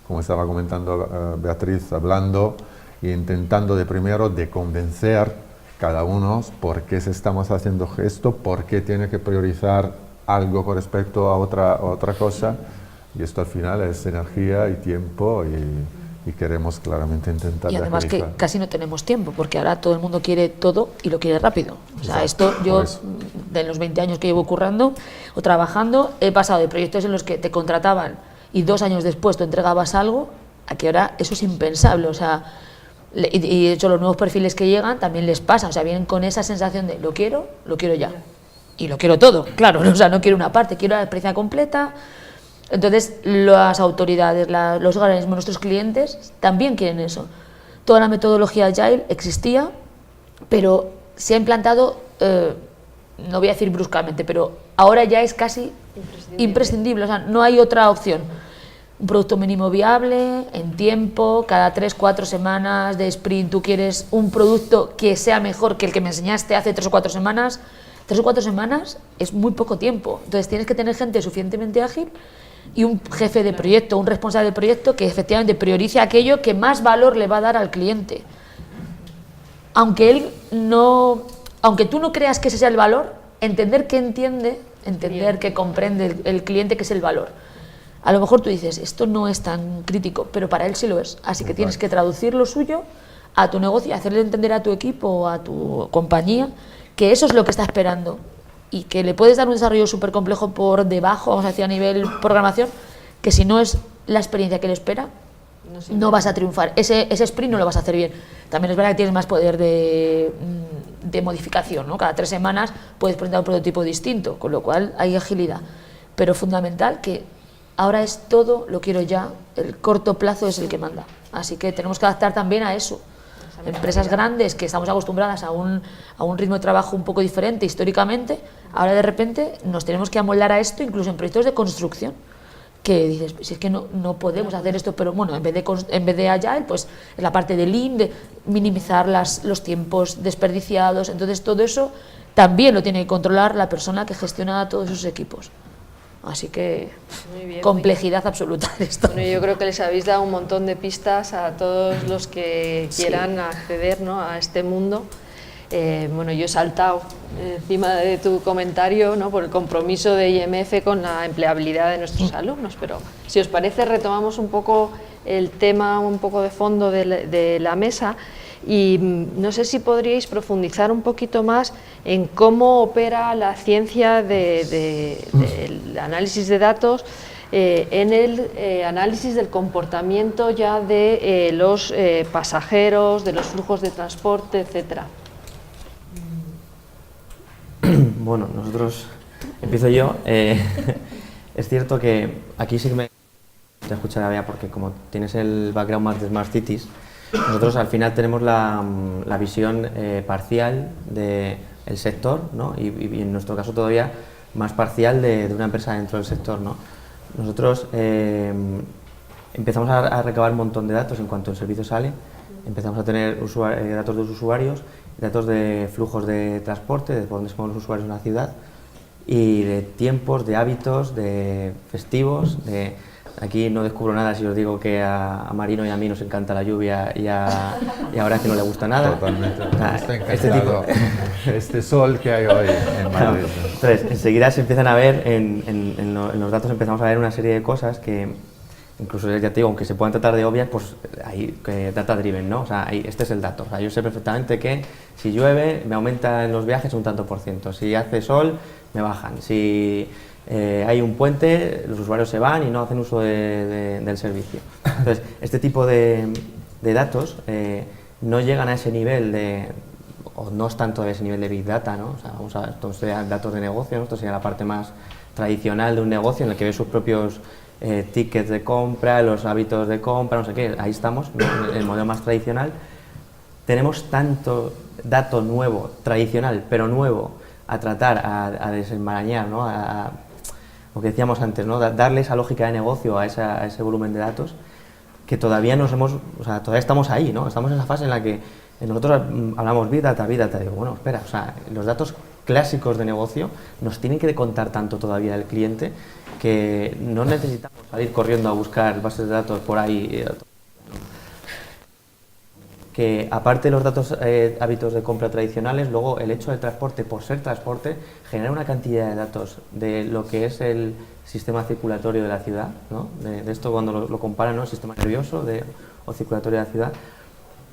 como estaba comentando Beatriz, hablando e intentando de primero de convencer cada uno por qué se estamos haciendo esto, por qué tiene que priorizar algo con respecto a otra cosa, y esto al final es energía y tiempo y queremos claramente intentar y además agilizar. que casi no tenemos tiempo, porque ahora todo el mundo quiere todo y lo quiere rápido. O sea, esto yo, de los 20 años que llevo currando o trabajando, he pasado de proyectos en los que te contrataban y 2 años después tú entregabas algo, a que ahora eso es impensable. O sea, y de hecho los nuevos perfiles que llegan también les pasa, o sea, vienen con esa sensación de lo quiero ya. Y lo quiero todo, claro, o sea, no quiero una parte, quiero la experiencia completa. Entonces, las autoridades, los organismos, nuestros clientes también quieren eso. Toda la metodología Agile existía, pero se ha implantado, no voy a decir bruscamente, pero ahora ya es casi imprescindible, o sea, no hay otra opción. Un producto mínimo viable, en tiempo, cada 3-4 semanas de sprint tú quieres un producto que sea mejor que el que me enseñaste hace 3 o 4 semanas. 3 o 4 semanas es muy poco tiempo, entonces tienes que tener gente suficientemente ágil y un jefe de proyecto, un responsable de proyecto que efectivamente priorice aquello que más valor le va a dar al cliente. Aunque tú no creas que ese sea el valor, entender que comprende el cliente que es el valor. A lo mejor tú dices, esto no es tan crítico, pero para él sí lo es, así que tienes que traducir lo suyo a tu negocio y hacerle entender a tu equipo o a tu compañía que eso es lo que está esperando y que le puedes dar un desarrollo súper complejo por debajo, vamos a decir a nivel programación, que si no es la experiencia que le espera, no vas a triunfar. Ese sprint no lo vas a hacer bien. También es verdad que tienes más poder de modificación, ¿no? Cada 3 semanas puedes presentar un prototipo distinto, con lo cual hay agilidad. Pero fundamental que ahora es todo, lo quiero ya, el corto plazo es el que manda. Así que tenemos que adaptar también a eso. Empresas grandes que estamos acostumbradas a un ritmo de trabajo un poco diferente históricamente, ahora de repente nos tenemos que amoldar a esto, incluso en proyectos de construcción, que dices, si es que no podemos hacer esto, pero bueno, en vez de Agile, pues es la parte de Lean, de minimizar los tiempos desperdiciados. Entonces todo eso también lo tiene que controlar la persona que gestiona todos esos equipos. Así que muy bien, complejidad absoluta de esto. Bueno, yo creo que les habéis dado un montón de pistas a todos los que quieran acceder, ¿no?, a este mundo. Bueno, yo he saltado encima de tu comentario, ¿no?, por el compromiso de IMF con la empleabilidad de nuestros alumnos, pero si os parece retomamos un poco el tema, un poco de fondo de la mesa. Y no sé si podríais profundizar un poquito más en cómo opera la ciencia del análisis de datos en el análisis del comportamiento ya de los pasajeros, de los flujos de transporte, etcétera. Bueno, nosotros, empiezo yo. Es cierto que aquí sí que me te escuchar a Bea, porque como tienes el background más de Smart Cities, nosotros al final tenemos la visión parcial del sector, ¿no? y en nuestro caso todavía más parcial de una empresa dentro del sector, ¿no? Nosotros empezamos a recabar un montón de datos en cuanto el servicio sale, empezamos a tener datos de los usuarios, datos de flujos de transporte, de por dónde se mueven los usuarios en la ciudad, y de tiempos, de hábitos, de festivos, aquí no descubro nada si os digo que a Marino y a mí nos encanta la lluvia y ahora que no le gusta nada. Totalmente, estoy encantado. Este sol que hay hoy en Madrid. Entonces, enseguida se empiezan a ver, en los datos empezamos a ver una serie de cosas que, incluso ya te digo, aunque se puedan tratar de obvias, pues hay data driven, ¿no? O sea, este es el dato. O sea, yo sé perfectamente que si llueve me aumenta en los viajes un tanto %, si hace sol me bajan, si hay un puente, los usuarios se van y no hacen uso del servicio. Entonces, este tipo de datos no llegan a ese nivel o no es tanto de ese nivel de Big Data, ¿no? O sea, vamos a ver, esto serían datos de negocio, ¿no? Esto sería la parte más tradicional de un negocio en el que ve sus propios tickets de compra, los hábitos de compra, no sé qué, ahí estamos, ¿no? El modelo más tradicional. Tenemos tanto dato nuevo, tradicional, pero nuevo, a tratar, a desenmarañar, ¿no? lo que decíamos antes, ¿no? Darle esa lógica de negocio a ese volumen de datos, que todavía todavía estamos ahí, ¿no? Estamos en esa fase en la que nosotros hablamos Big Data, digo, bueno, espera, o sea, los datos clásicos de negocio nos tienen que contar tanto todavía el cliente que no necesitamos salir corriendo a buscar bases de datos por ahí. Que aparte de los datos hábitos de compra tradicionales, luego el hecho del transporte, por ser transporte, genera una cantidad de datos de lo que es el sistema circulatorio de la ciudad, ¿no? De esto cuando lo comparan, ¿no? El sistema nervioso o circulatorio de la ciudad,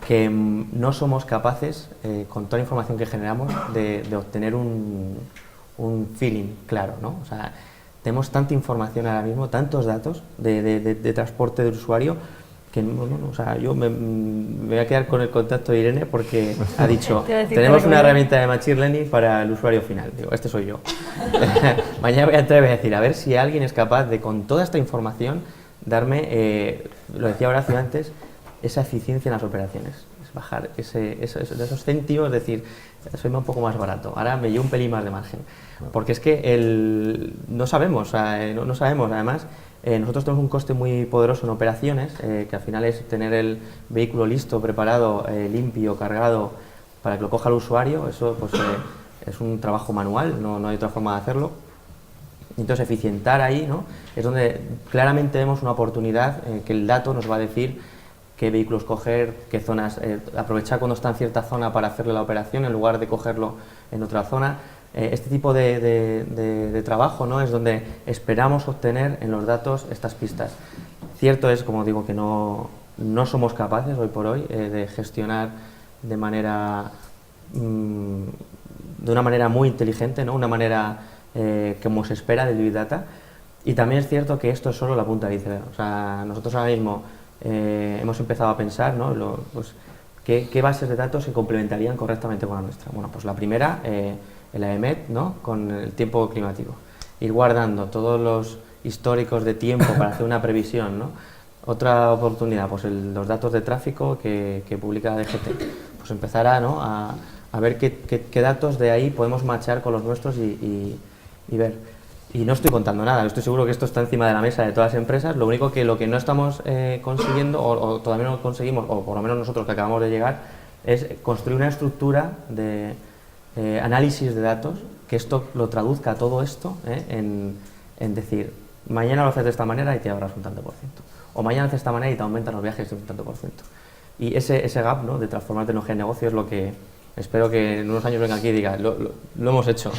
que no somos capaces, con toda la información que generamos, de obtener un feeling claro, ¿no? O sea, tenemos tanta información ahora mismo, tantos datos de transporte del usuario, que o sea, yo me voy a quedar con el contacto de Irene porque ha dicho, tenemos una herramienta de Machine Learning para el usuario final. Digo, este soy yo. Mañana voy a entrar y voy a decir, a ver si alguien es capaz de, con toda esta información, darme, lo decía Horacio antes, esa eficiencia en las operaciones. Es bajar de esos céntimos, es decir, soy un poco más barato, ahora me llevo un pelín más de margen. Porque es que no sabemos, o sea, no sabemos, además, nosotros tenemos un coste muy poderoso en operaciones, que al final es tener el vehículo listo, preparado, limpio, cargado, para que lo coja el usuario. Eso pues, es un trabajo manual, no hay otra forma de hacerlo. Entonces, eficientar ahí, ¿no? Es donde claramente vemos una oportunidad, que el dato nos va a decir qué vehículos coger, qué zonas, aprovechar cuando está en cierta zona para hacerle la operación en lugar de cogerlo en otra zona. Este tipo de trabajo, ¿no? Es donde esperamos obtener en los datos estas pistas. Cierto es, como digo, que no somos capaces hoy por hoy de gestionar de una manera muy inteligente, ¿no? Una manera como se espera del Big Data. Y también es cierto que esto es solo la punta del iceberg. O sea, nosotros ahora mismo hemos empezado a pensar, ¿no? Pues, ¿qué bases de datos se complementarían correctamente con la nuestra? Bueno, pues la primera, el AEMET, ¿no? Con el tiempo climático. Ir guardando todos los históricos de tiempo para hacer una previsión, ¿no? Otra oportunidad, pues los datos de tráfico que publica DGT. Pues empezar a ver qué datos de ahí podemos matchar con los nuestros y ver. Y no estoy contando nada, estoy seguro que esto está encima de la mesa de todas las empresas. Lo único que lo que no estamos consiguiendo, o todavía no conseguimos, o por lo menos nosotros que acabamos de llegar, es construir una estructura de análisis de datos, que esto lo traduzca todo esto en decir, mañana lo haces de esta manera y te ahorras un tanto por ciento, o mañana lo haces de esta manera y te aumentan los viajes un tanto por ciento. Y ese gap, ¿no? De transformar tecnología en negocio es lo que espero que en unos años venga aquí y diga, lo hemos hecho.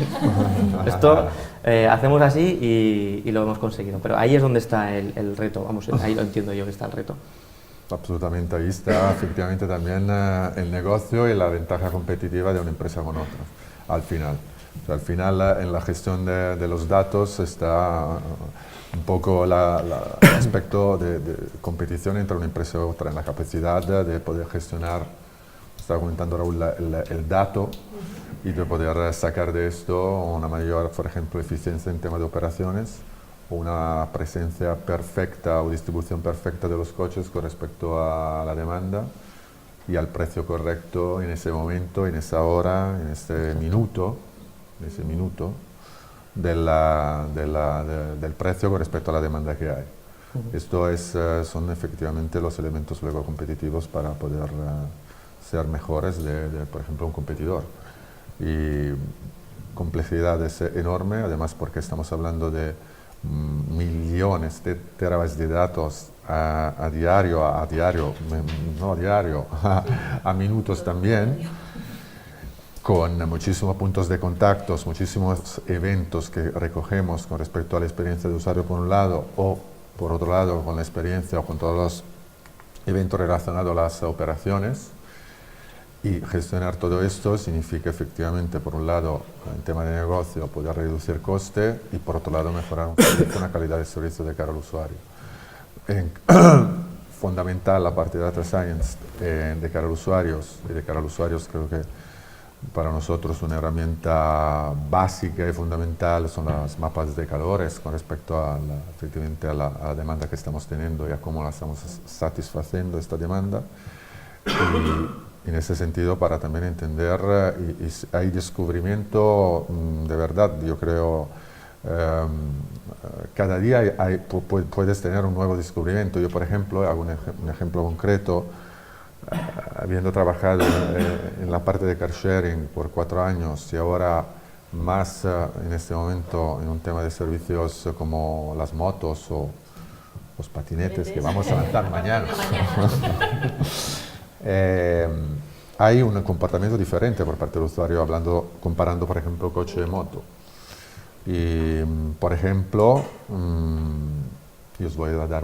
Esto hacemos así y lo hemos conseguido. Pero ahí es donde está el reto, vamos, ahí lo entiendo yo que está el reto. Absolutamente, ahí está efectivamente también el negocio y la ventaja competitiva de una empresa con otra, al final. O sea, al final en la gestión de los datos está un poco el aspecto de competición entre una empresa y otra, en la capacidad de poder gestionar, estaba comentando Raúl, el dato y de poder sacar de esto una mayor, por ejemplo, eficiencia en tema de operaciones, una presencia perfecta o distribución perfecta de los coches con respecto a la demanda y al precio correcto en ese momento, en esa hora, en ese minuto del precio con respecto a la demanda que hay. Esto son efectivamente los elementos luego competitivos para poder ser mejores de, por ejemplo, un competidor. Y complejidad es enorme, además porque estamos hablando de millones de terabytes de datos a diario, a minutos también, con muchísimos puntos de contactos, muchísimos eventos que recogemos con respecto a la experiencia de usuario por un lado, o por otro lado con la experiencia o con todos los eventos relacionados a las operaciones. Y gestionar todo esto significa efectivamente, por un lado, en tema de negocio, poder reducir coste y por otro lado, mejorar una calidad de servicio de cara al usuario. Fundamental la parte de Data Science de cara a los usuarios, y de cara a los usuarios creo que para nosotros una herramienta básica y fundamental son las mapas de calores con respecto efectivamente a la demanda que estamos teniendo y a cómo la estamos satisfaciendo esta demanda. Y en ese sentido, para también entender, y hay descubrimiento de verdad, yo creo, cada día puedes tener un nuevo descubrimiento. Yo, por ejemplo, hago un ejemplo concreto, habiendo trabajado en la parte de car sharing por 4 años y ahora más en este momento en un tema de servicios como las motos o los patinetes que vamos a lanzar mañana. Hay un comportamiento diferente por parte del usuario comparando, por ejemplo, coche y moto. Y, por ejemplo, y os voy a dar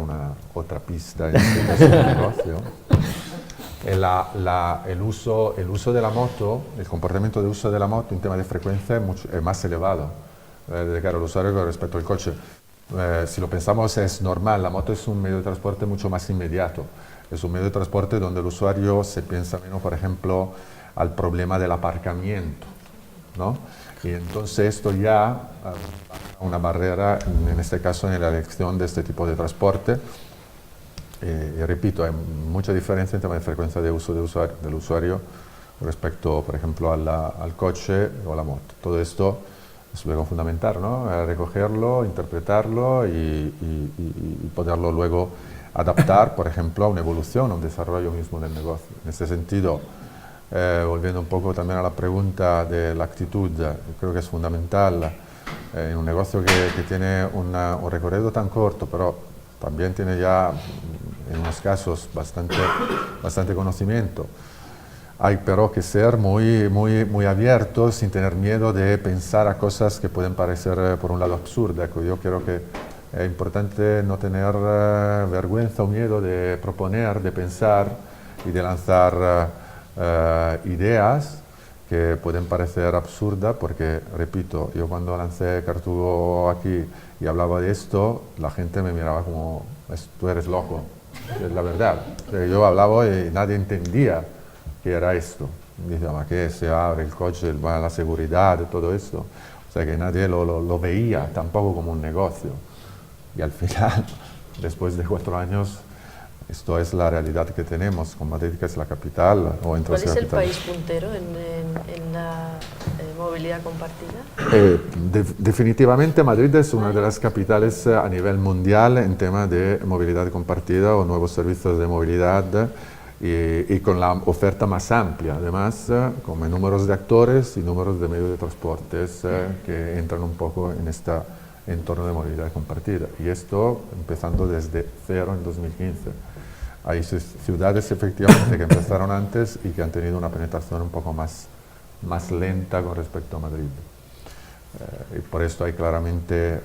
otra pista en este caso del negocio. El uso de la moto, el comportamiento de uso de la moto en tema de frecuencia es más elevado de cara al usuario con respecto al coche. Si lo pensamos es normal, la moto es un medio de transporte mucho más inmediato. Es un medio de transporte donde el usuario se piensa menos, por ejemplo, al problema del aparcamiento, ¿no? Y entonces esto ya una barrera, en este caso, en la elección de este tipo de transporte. Y repito, hay mucha diferencia en tema de frecuencia de uso del usuario respecto, por ejemplo, al coche o a la moto. Todo esto es luego fundamental, ¿no? Recogerlo, interpretarlo y poderlo luego adaptar, por ejemplo, a una evolución, a un desarrollo mismo del negocio. En este sentido, volviendo un poco también a la pregunta de la actitud, creo que es fundamental en un negocio que tiene un recorrido tan corto, pero también tiene ya en unos casos bastante conocimiento. Hay pero que ser muy abiertos, sin tener miedo de pensar a cosas que pueden parecer por un lado absurdas. Yo creo que es importante no tener vergüenza o miedo de proponer, de pensar y de lanzar ideas que pueden parecer absurdas, porque, repito, yo cuando lancé Cartugo aquí y hablaba de esto, la gente me miraba como, tú eres loco, es la verdad. Yo hablaba y nadie entendía qué era esto. Dice, ¿qué? Se abre el coche, la seguridad, todo esto. O sea que nadie lo veía tampoco como un negocio. Y al final, después de 4 años, esto es la realidad que tenemos con Madrid, que es la capital. ¿Cuál es el país puntero en la movilidad compartida? Definitivamente Madrid es una de las capitales a nivel mundial en tema de movilidad compartida o nuevos servicios de movilidad y con la oferta más amplia, además, con números de actores y números de medios de transportes que entran un poco en este entorno de movilidad compartida. Y esto empezando desde cero en 2015. Hay ciudades efectivamente que empezaron antes y que han tenido una penetración un poco más lenta con respecto a Madrid. Y por esto hay claramente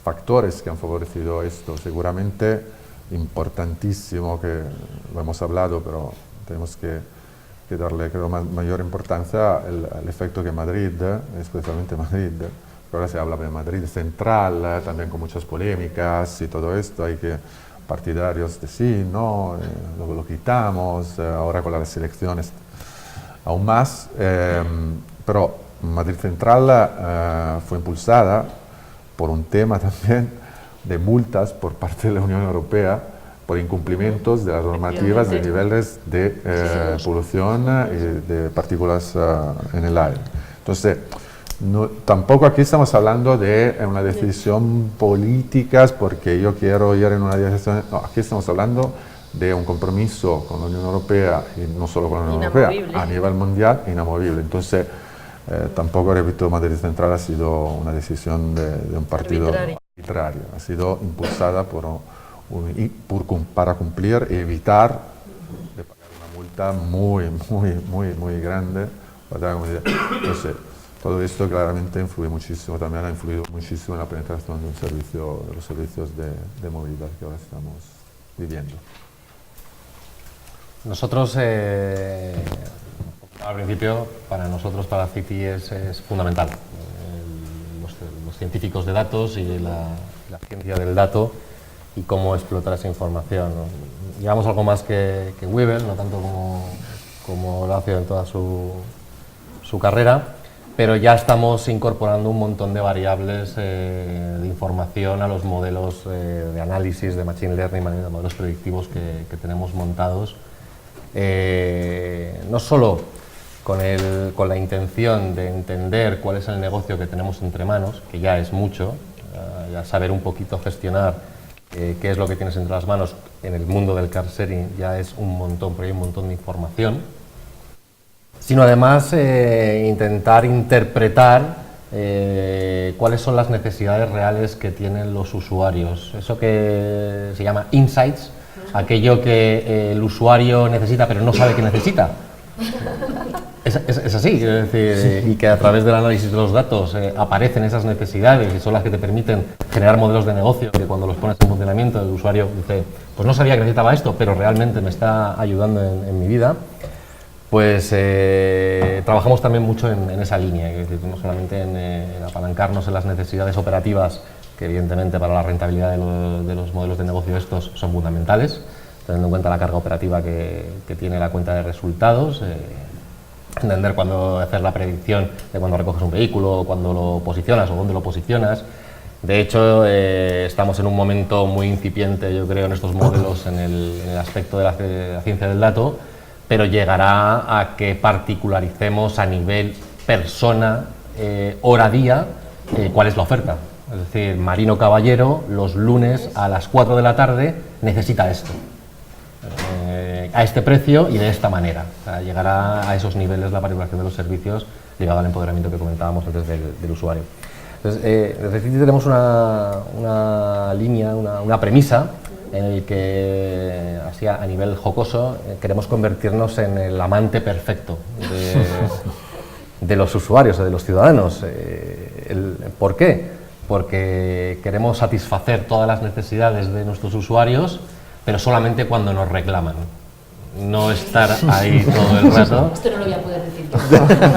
factores que han favorecido esto. Seguramente importantísimo, que lo hemos hablado, pero tenemos que darle, creo, mayor importancia al efecto que Madrid, especialmente Madrid, ahora se habla de Madrid central, también con muchas polémicas y todo esto, hay que partidarios de sí, no, lo quitamos, ahora con las elecciones aún más, pero Madrid central fue impulsada por un tema también de multas por parte de la Unión Europea por incumplimientos de las normativas de niveles de polución y de partículas en el aire. Entonces, tampoco aquí estamos hablando de una decisión política porque yo quiero ir en una dirección. No, aquí estamos hablando de un compromiso con la Unión Europea y no solo con la Unión Europea, a nivel mundial, inamovible. Entonces, tampoco, repito, Madrid Central ha sido una decisión de un partido arbitrario. Ha sido impulsada para cumplir y evitar de pagar una multa muy grande. Entonces, todo esto claramente influye muchísimo, también ha influido muchísimo en la penetración de los servicios de movilidad que ahora estamos viviendo. Nosotros, al principio, para nosotros, para City, es fundamental. Los científicos de datos y la ciencia del dato y cómo explotar esa información, ¿no? Llevamos algo más que Weibel, no tanto como lo hace en toda su carrera, pero ya estamos incorporando un montón de variables de información a los modelos de análisis de Machine Learning, de modelos predictivos que tenemos montados. No solo con la intención de entender cuál es el negocio que tenemos entre manos, que ya es mucho, ya saber un poquito gestionar qué es lo que tienes entre las manos en el mundo del car sharing ya es un montón, porque hay un montón de información, sino además intentar interpretar cuáles son las necesidades reales que tienen los usuarios. Eso que se llama insights, aquello que el usuario necesita pero no sabe que necesita. Es así, es decir, y que a través del análisis de los datos aparecen esas necesidades y son las que te permiten generar modelos de negocio que cuando los pones en funcionamiento el usuario dice, pues no sabía que necesitaba esto, pero realmente me está ayudando en mi vida. Pues trabajamos también mucho en esa línea, es decir, no solamente en apalancarnos en las necesidades operativas, que evidentemente para la rentabilidad de los modelos de negocio estos son fundamentales, teniendo en cuenta la carga operativa que tiene la cuenta de resultados, entender cuándo hacer la predicción de cuando recoges un vehículo, cuándo lo posicionas o dónde lo posicionas. De hecho, estamos en un momento muy incipiente, yo creo, en estos modelos en el aspecto de la ciencia del dato, pero llegará a que particularicemos a nivel persona, hora-día, cuál es la oferta. Es decir, Marino Caballero, los lunes a las 4 de la tarde necesita esto, a este precio y de esta manera. O sea, llegará a esos niveles la particularización de los servicios ligado al empoderamiento que comentábamos antes del usuario. Entonces, desde Citi tenemos una línea, una premisa en el que, así a nivel jocoso, queremos convertirnos en el amante perfecto de los usuarios, de los ciudadanos. ¿Por qué? Porque queremos satisfacer todas las necesidades de nuestros usuarios, pero solamente cuando nos reclaman. No estar ahí todo el rato. Esto no lo voy a poder decir.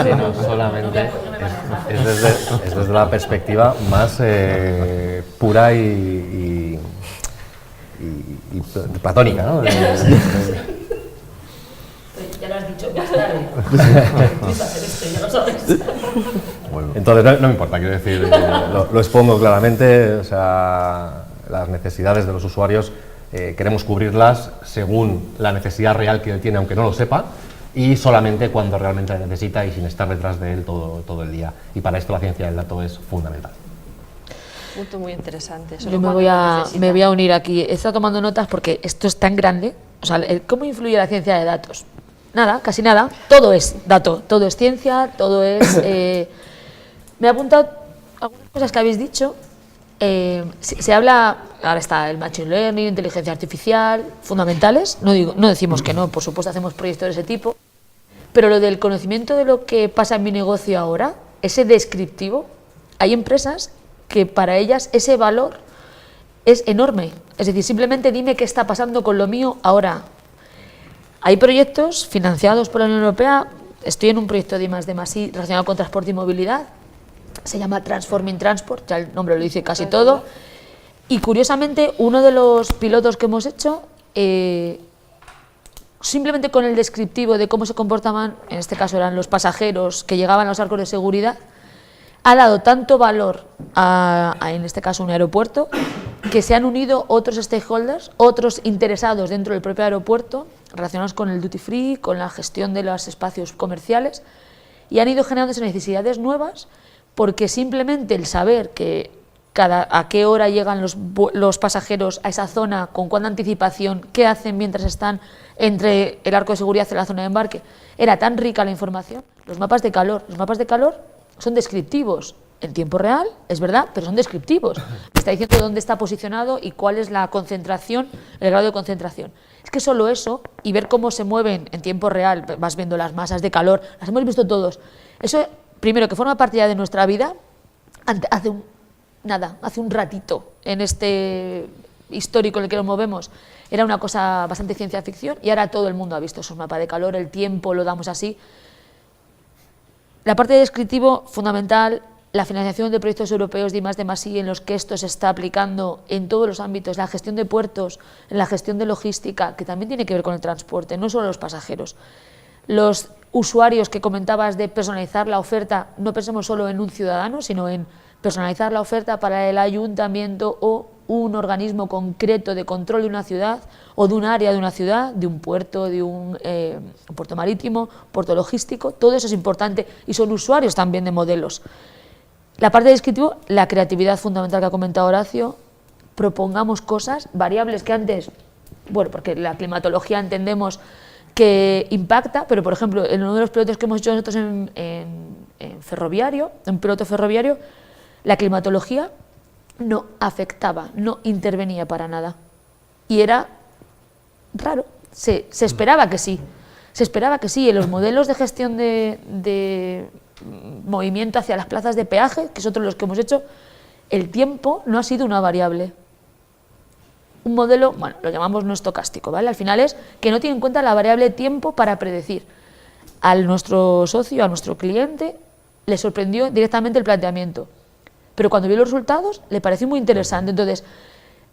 Sino solamente es desde la perspectiva más pura y platónica, ¿no? Ya lo has dicho más tarde. Ya lo sabes. Entonces no me importa, quiero decir, lo expongo claramente, o sea, las necesidades de los usuarios queremos cubrirlas según la necesidad real que él tiene, aunque no lo sepa, y solamente cuando realmente la necesita y sin estar detrás de él todo el día. Y para esto la ciencia del dato es fundamental. Punto muy interesante. Yo me voy a unir aquí. He estado tomando notas porque esto es tan grande. O sea, ¿cómo influye la ciencia de datos? Nada, casi nada. Todo es dato, todo es ciencia, todo es... me he apuntado algunas cosas que habéis dicho. Se habla, ahora está el machine learning, inteligencia artificial, fundamentales. No decimos que no, por supuesto hacemos proyectos de ese tipo. Pero lo del conocimiento de lo que pasa en mi negocio ahora, ese descriptivo, hay empresas que para ellas ese valor es enorme. Es decir, simplemente dime qué está pasando con lo mío ahora. Hay proyectos financiados por la Unión Europea, estoy en un proyecto de I+D+I relacionado con transporte y movilidad, se llama Transforming Transport, ya el nombre lo dice casi todo, y curiosamente uno de los pilotos que hemos hecho, simplemente con el descriptivo de cómo se comportaban, en este caso eran los pasajeros que llegaban a los arcos de seguridad, ha dado tanto valor en este caso un aeropuerto, que se han unido otros stakeholders, otros interesados dentro del propio aeropuerto, relacionados con el duty free, con la gestión de los espacios comerciales, y han ido generándose necesidades nuevas, porque simplemente el saber que a qué hora llegan los pasajeros a esa zona, con cuánta anticipación, qué hacen mientras están entre el arco de seguridad y la zona de embarque, era tan rica la información. Los mapas de calor son descriptivos en tiempo real, es verdad, pero son descriptivos. Me está diciendo dónde está posicionado y cuál es la concentración, el grado de concentración. Es que solo eso, y ver cómo se mueven en tiempo real, vas viendo las masas de calor, las hemos visto todos. Eso, primero, que forma parte ya de nuestra vida, hace un ratito, en este histórico en el que nos movemos, era una cosa bastante ciencia ficción, y ahora todo el mundo ha visto esos mapas de calor, el tiempo lo damos así. La parte de descriptivo, fundamental, la financiación de proyectos europeos de I+D+I en los que esto se está aplicando en todos los ámbitos, la gestión de puertos, la gestión de logística, que también tiene que ver con el transporte, no solo los pasajeros. Los usuarios que comentabas de personalizar la oferta, no pensemos solo en un ciudadano, sino en personalizar la oferta para el ayuntamiento o un organismo concreto de control de una ciudad o de un área de una ciudad, de un puerto, de un puerto marítimo, puerto logístico, todo eso es importante y son usuarios también de modelos. La parte de descriptivo, la creatividad fundamental que ha comentado Horacio, propongamos cosas, variables que antes, bueno, porque la climatología entendemos que impacta, pero por ejemplo, en uno de los pilotos que hemos hecho nosotros en ferroviario, en piloto ferroviario, la climatología no afectaba, no intervenía para nada. Y era raro, se esperaba que sí. Se esperaba que sí. En los modelos de gestión de movimiento hacia las plazas de peaje, que es otro de los que hemos hecho, el tiempo no ha sido una variable. Un modelo, bueno, lo llamamos no estocástico, ¿vale? Al final es que no tiene en cuenta la variable tiempo para predecir. A nuestro socio, a nuestro cliente, le sorprendió directamente el planteamiento. Pero cuando vio los resultados, le pareció muy interesante. Entonces,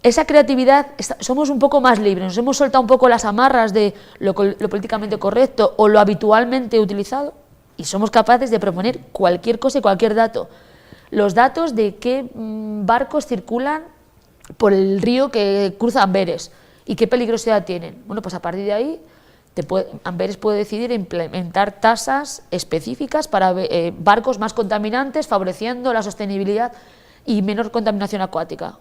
esa creatividad, somos un poco más libres, nos hemos soltado un poco las amarras de lo políticamente correcto o lo habitualmente utilizado y somos capaces de proponer cualquier cosa y cualquier dato. Los datos de qué barcos circulan por el río que cruza Amberes y qué peligrosidad tienen. Bueno, pues a partir de ahí, Amberes puede decidir implementar tasas específicas para barcos más contaminantes, favoreciendo la sostenibilidad y menor contaminación acuática.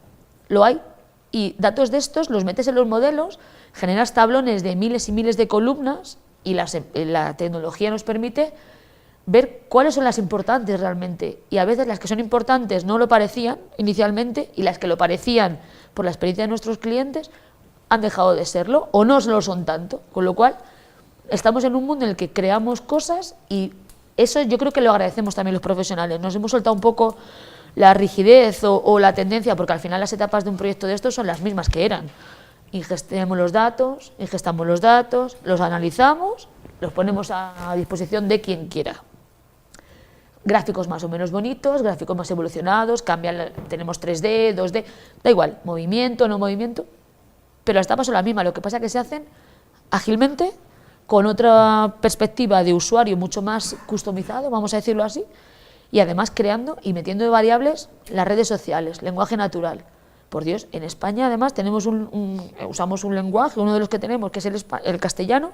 Lo hay. Y datos de estos los metes en los modelos, generas tablones de miles y miles de columnas y la tecnología nos permite ver cuáles son las importantes realmente. Y a veces las que son importantes no lo parecían inicialmente y las que lo parecían por la experiencia de nuestros clientes han dejado de serlo o no lo son tanto. Con lo cual estamos en un mundo en el que creamos cosas y eso yo creo que lo agradecemos también los profesionales. Nos hemos soltado un poco la rigidez o la tendencia, porque al final las etapas de un proyecto de estos son las mismas que eran. Ingestamos los datos, los analizamos, los ponemos a disposición de quien quiera. Gráficos más o menos bonitos, gráficos más evolucionados, tenemos 3D, 2D, da igual, movimiento, no movimiento, pero las etapas son las mismas, lo que pasa es que se hacen ágilmente, con otra perspectiva de usuario mucho más customizado, vamos a decirlo así, y además creando y metiendo de variables las redes sociales, lenguaje natural. Por Dios, en España además tenemos usamos un lenguaje, uno de los que tenemos, que es el castellano,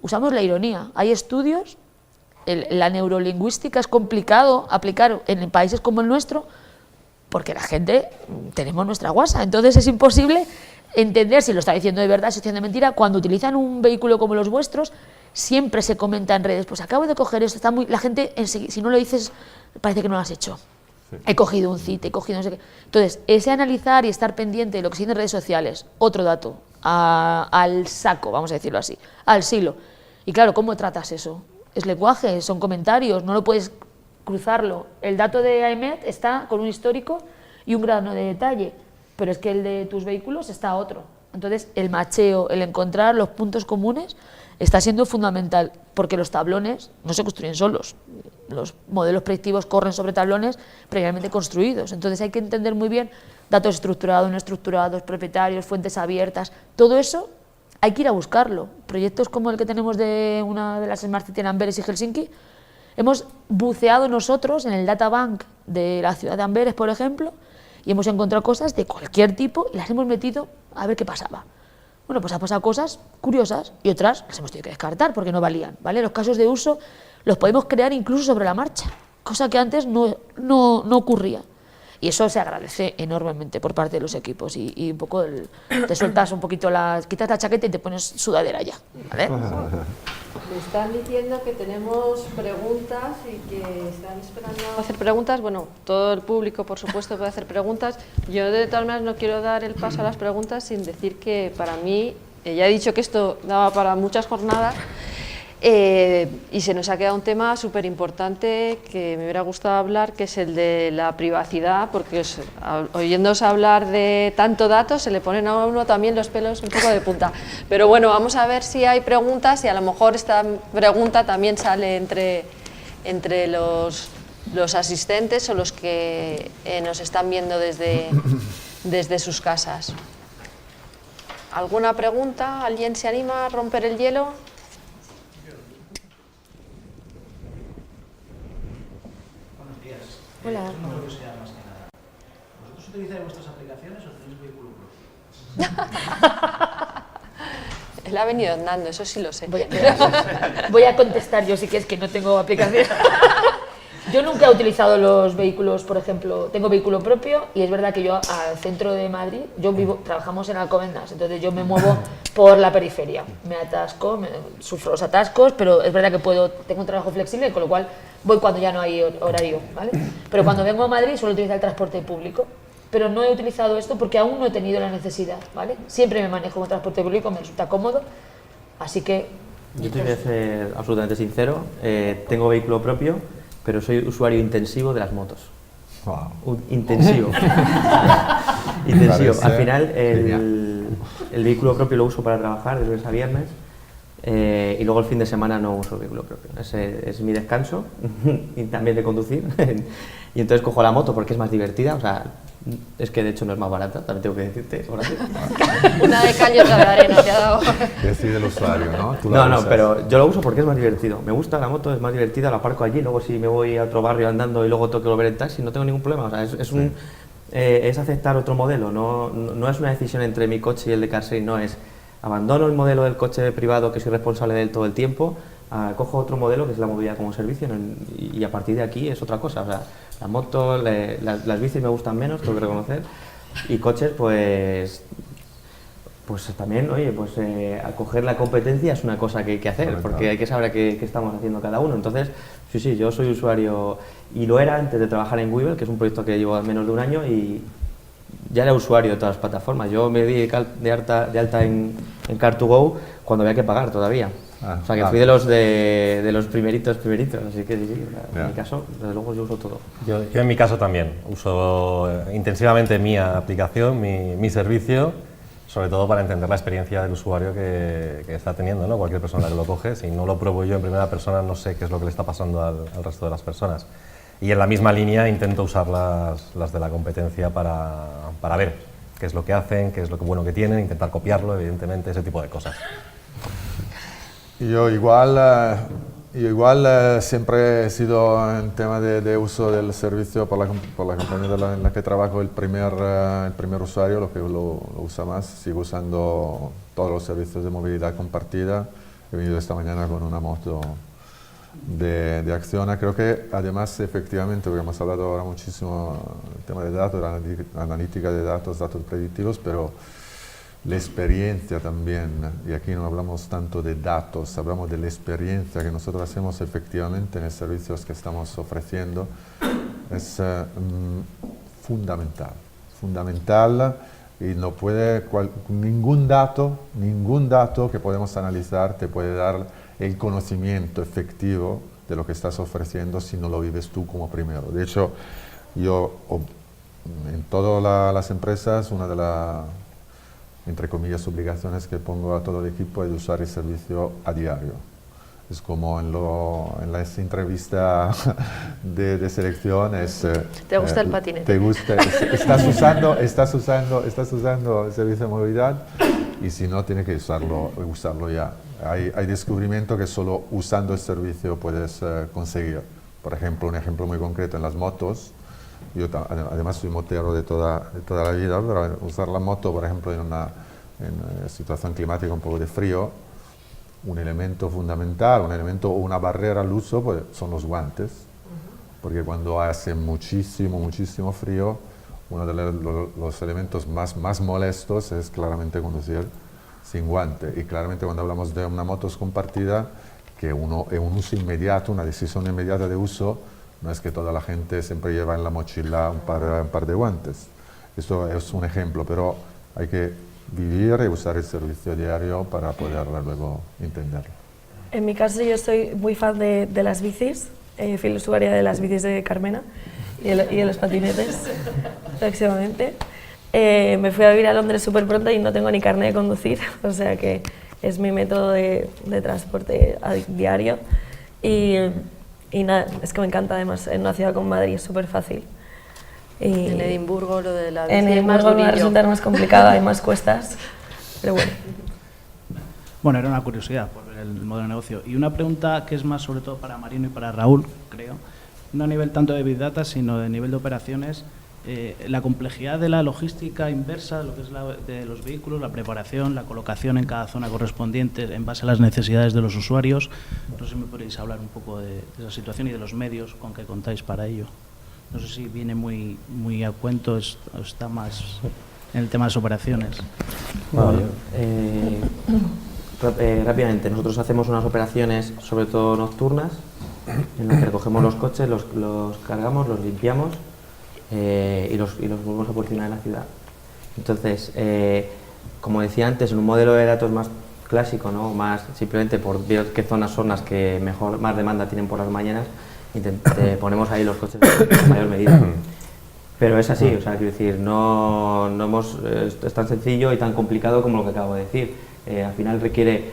usamos la ironía. Hay estudios, la neurolingüística es complicado aplicar en países como el nuestro, porque la gente tenemos nuestra guasa, entonces es imposible entender si lo está diciendo de verdad, si está diciendo de mentira. Cuando utilizan un vehículo como los vuestros, siempre se comenta en redes, pues acabo de coger esto, la gente, si no lo dices, parece que no lo has hecho. Sí. He cogido un CIT, he cogido no sé qué. Entonces, ese analizar y estar pendiente de lo que se dice en redes sociales, otro dato, al saco, vamos a decirlo así, al silo. Y claro, ¿cómo tratas eso? Es lenguaje, son comentarios, no lo puedes cruzarlo. El dato de AEMET está con un histórico y un grado de detalle, pero es que el de tus vehículos está otro. Entonces, el macheo, el encontrar los puntos comunes está siendo fundamental, porque los tablones no se construyen solos. Los modelos predictivos corren sobre tablones previamente construidos. Entonces, hay que entender muy bien datos estructurados, no estructurados, propietarios, fuentes abiertas, todo eso hay que ir a buscarlo. Proyectos como el que tenemos de una de las Smart City en Amberes y Helsinki, hemos buceado nosotros en el databank de la ciudad de Amberes, por ejemplo, y hemos encontrado cosas de cualquier tipo y las hemos metido a ver qué pasaba. Bueno, pues ha pasado cosas curiosas y otras las hemos tenido que descartar porque no valían, ¿vale? Los casos de uso los podemos crear incluso sobre la marcha, cosa que antes no ocurría. Y eso se agradece enormemente por parte de los equipos y un poco te sueltas un poquito, quitas la chaqueta y te pones sudadera ya, ¿vale? Me están diciendo que tenemos preguntas y que están esperando hacer preguntas. Bueno, todo el público, por supuesto, puede hacer preguntas. Yo, de todas maneras, no quiero dar el paso a las preguntas sin decir que para mí, ya he dicho que esto daba para muchas jornadas, y se nos ha quedado un tema súper importante que me hubiera gustado hablar, que es el de la privacidad, porque oyéndoos hablar de tanto datos se le ponen a uno también los pelos un poco de punta. Pero bueno, vamos a ver si hay preguntas y a lo mejor esta pregunta también sale entre los asistentes o los que nos están viendo desde sus casas. ¿Alguna pregunta? ¿Alguien se anima a romper el hielo? Hola. Una curiosidad más que nada. Vosotros utilizáis vuestras aplicaciones o tenéis vehículo propio? Él ha venido andando, eso sí lo sé. Voy a contestar yo, si quieres, que no tengo aplicación. Yo nunca he utilizado los vehículos, por ejemplo, tengo vehículo propio y es verdad que yo al centro de Madrid, trabajamos en Alcobendas, entonces yo me muevo por la periferia, me atasco, sufro los atascos, pero es verdad que tengo un trabajo flexible, con lo cual voy cuando ya no hay horario, ¿vale? Pero cuando vengo a Madrid suelo utilizar el transporte público, pero no he utilizado esto porque aún no he tenido la necesidad, ¿vale? Siempre me manejo con transporte público, me resulta cómodo, así que... Yo te voy a ser absolutamente sincero, tengo vehículo propio, pero soy usuario intensivo de las motos. Wow. Intensivo. Intensivo. Parece Al final, el vehículo propio lo uso para trabajar de lunes a viernes y luego el fin de semana no uso el vehículo propio. Ese es mi descanso y también de conducir. Y entonces cojo la moto porque es más divertida. O sea, es que de hecho no es más barata, también tengo que decirte. Una de cal y otra de arena te ha dado. Decide el usuario, ¿no? No, pero yo lo uso porque es más divertido. Me gusta la moto, es más divertida, la aparco allí, luego si me voy a otro barrio andando y luego tengo que volver en taxi, no tengo ningún problema. O sea, es aceptar otro modelo, no es una decisión entre mi coche y el de CarShare, no es abandono el modelo del coche privado que soy responsable de él todo el tiempo, cojo otro modelo que es la movilidad como servicio y a partir de aquí es otra cosa. O sea, la moto, las bicis me gustan menos, tengo que reconocer, y coches pues también, oye, pues acoger la competencia es una cosa que hay que hacer, porque hay que saber qué estamos haciendo cada uno. Entonces, sí, yo soy usuario, y lo era antes de trabajar en Webull, que es un proyecto que llevo menos de un año, y ya era usuario de todas las plataformas. Yo me di de alta en Car2Go cuando había que pagar todavía. O sea, que fui de los primeritos, así que sí, en mi caso, desde luego yo uso todo. Yo en mi caso también uso intensivamente mi aplicación, mi servicio, sobre todo para entender la experiencia del usuario que está teniendo, ¿no? Cualquier persona que lo coge, si no lo pruebo yo en primera persona, no sé qué es lo que le está pasando al resto de las personas. Y en la misma línea intento usar las de la competencia para ver qué es lo que hacen, qué es lo bueno que tienen, intentar copiarlo, evidentemente, ese tipo de cosas. Yo igual siempre he sido en tema de uso del servicio por la compañía en la que trabajo, el primer usuario, lo que lo usa más. Sigo usando todos los servicios de movilidad compartida. He venido esta mañana con una moto de Acciona. Creo que además, efectivamente, porque hemos hablado ahora muchísimo del tema de datos, la analítica de datos predictivos, pero la experiencia también, y aquí no hablamos tanto de datos, hablamos de la experiencia que nosotros hacemos efectivamente en los servicios que estamos ofreciendo, es fundamental, y no puede, ningún dato que podemos analizar te puede dar el conocimiento efectivo de lo que estás ofreciendo si no lo vives tú como primero. De hecho, yo en todas las empresas, una de las, entre comillas, obligaciones que pongo a todo el equipo es usar el servicio a diario. Es como en la entrevista de selección. ¿Te gusta el patinete? ¿Te gusta? ¿Estás usando el servicio de movilidad? Y si no, tienes que usarlo ya. Hay descubrimientos que solo usando el servicio puedes conseguir. Por ejemplo, un ejemplo muy concreto en las motos. Yo además soy motero de toda la vida, pero usar la moto, por ejemplo, en una situación climática un poco de frío, un elemento fundamental, o una barrera al uso, pues, son los guantes, porque cuando hace muchísimo frío, uno de los elementos más molestos es claramente conducir sin guante. Y claramente cuando hablamos de una moto compartida, que es un uso inmediato, una decisión inmediata de uso, no es que toda la gente siempre lleva en la mochila un par de guantes. Esto es un ejemplo, pero hay que vivir y usar el servicio diario para poder luego entenderlo. En mi caso yo soy muy fan de las bicis, fiel usuaria de las bicis de Carmena y de los patinetes próximamente. Me fui a vivir a Londres súper pronto y no tengo ni carnet de conducir, o sea que es mi método de transporte a diario. Y nada, es que me encanta además, en una ciudad como Madrid es súper fácil. Y en Edimburgo lo de la bici en Edimburgo me va a resultar más complicado, hay más cuestas, pero bueno. Bueno, era una curiosidad por ver el modelo de negocio. Y una pregunta que es más sobre todo para Marino y para Raúl, creo, no a nivel tanto de Big Data, sino de nivel de operaciones. la complejidad de la logística inversa, lo que es de los vehículos, la preparación, la colocación en cada zona correspondiente en base a las necesidades de los usuarios. No sé si me podéis hablar un poco de esa situación y de los medios con que contáis para ello. No sé si viene muy a cuento o está más en el tema de las operaciones. Bueno, rápidamente, nosotros hacemos unas operaciones sobre todo nocturnas en las que recogemos los coches, los cargamos, los limpiamos y los volvemos a posicionar en la ciudad. Entonces, como decía antes, en un modelo de datos más clásico, ¿no? Más simplemente por ver qué zonas son las que más demanda tienen por las mañanas, ponemos ahí los coches en mayor medida. Pero es así, o sea, quiero decir, es tan sencillo y tan complicado como lo que acabo de decir. Al final requiere,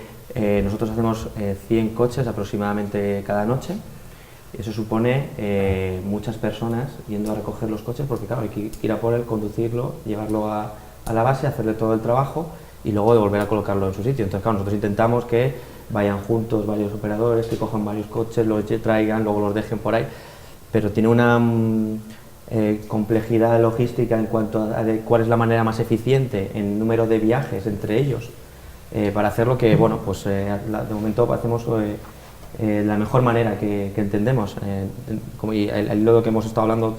nosotros hacemos 100 coches aproximadamente cada noche. Eso supone muchas personas yendo a recoger los coches, porque claro, hay que ir a por él, conducirlo, llevarlo a la base, hacerle todo el trabajo y luego de volver a colocarlo en su sitio. Entonces, claro, nosotros intentamos que vayan juntos varios operadores, que cojan varios coches, los traigan, luego los dejen por ahí, pero tiene una complejidad logística en cuanto a cuál es la manera más eficiente en número de viajes entre ellos, para hacerlo que, bueno, pues de momento hacemos la mejor manera que entendemos, y el hilo que hemos estado hablando,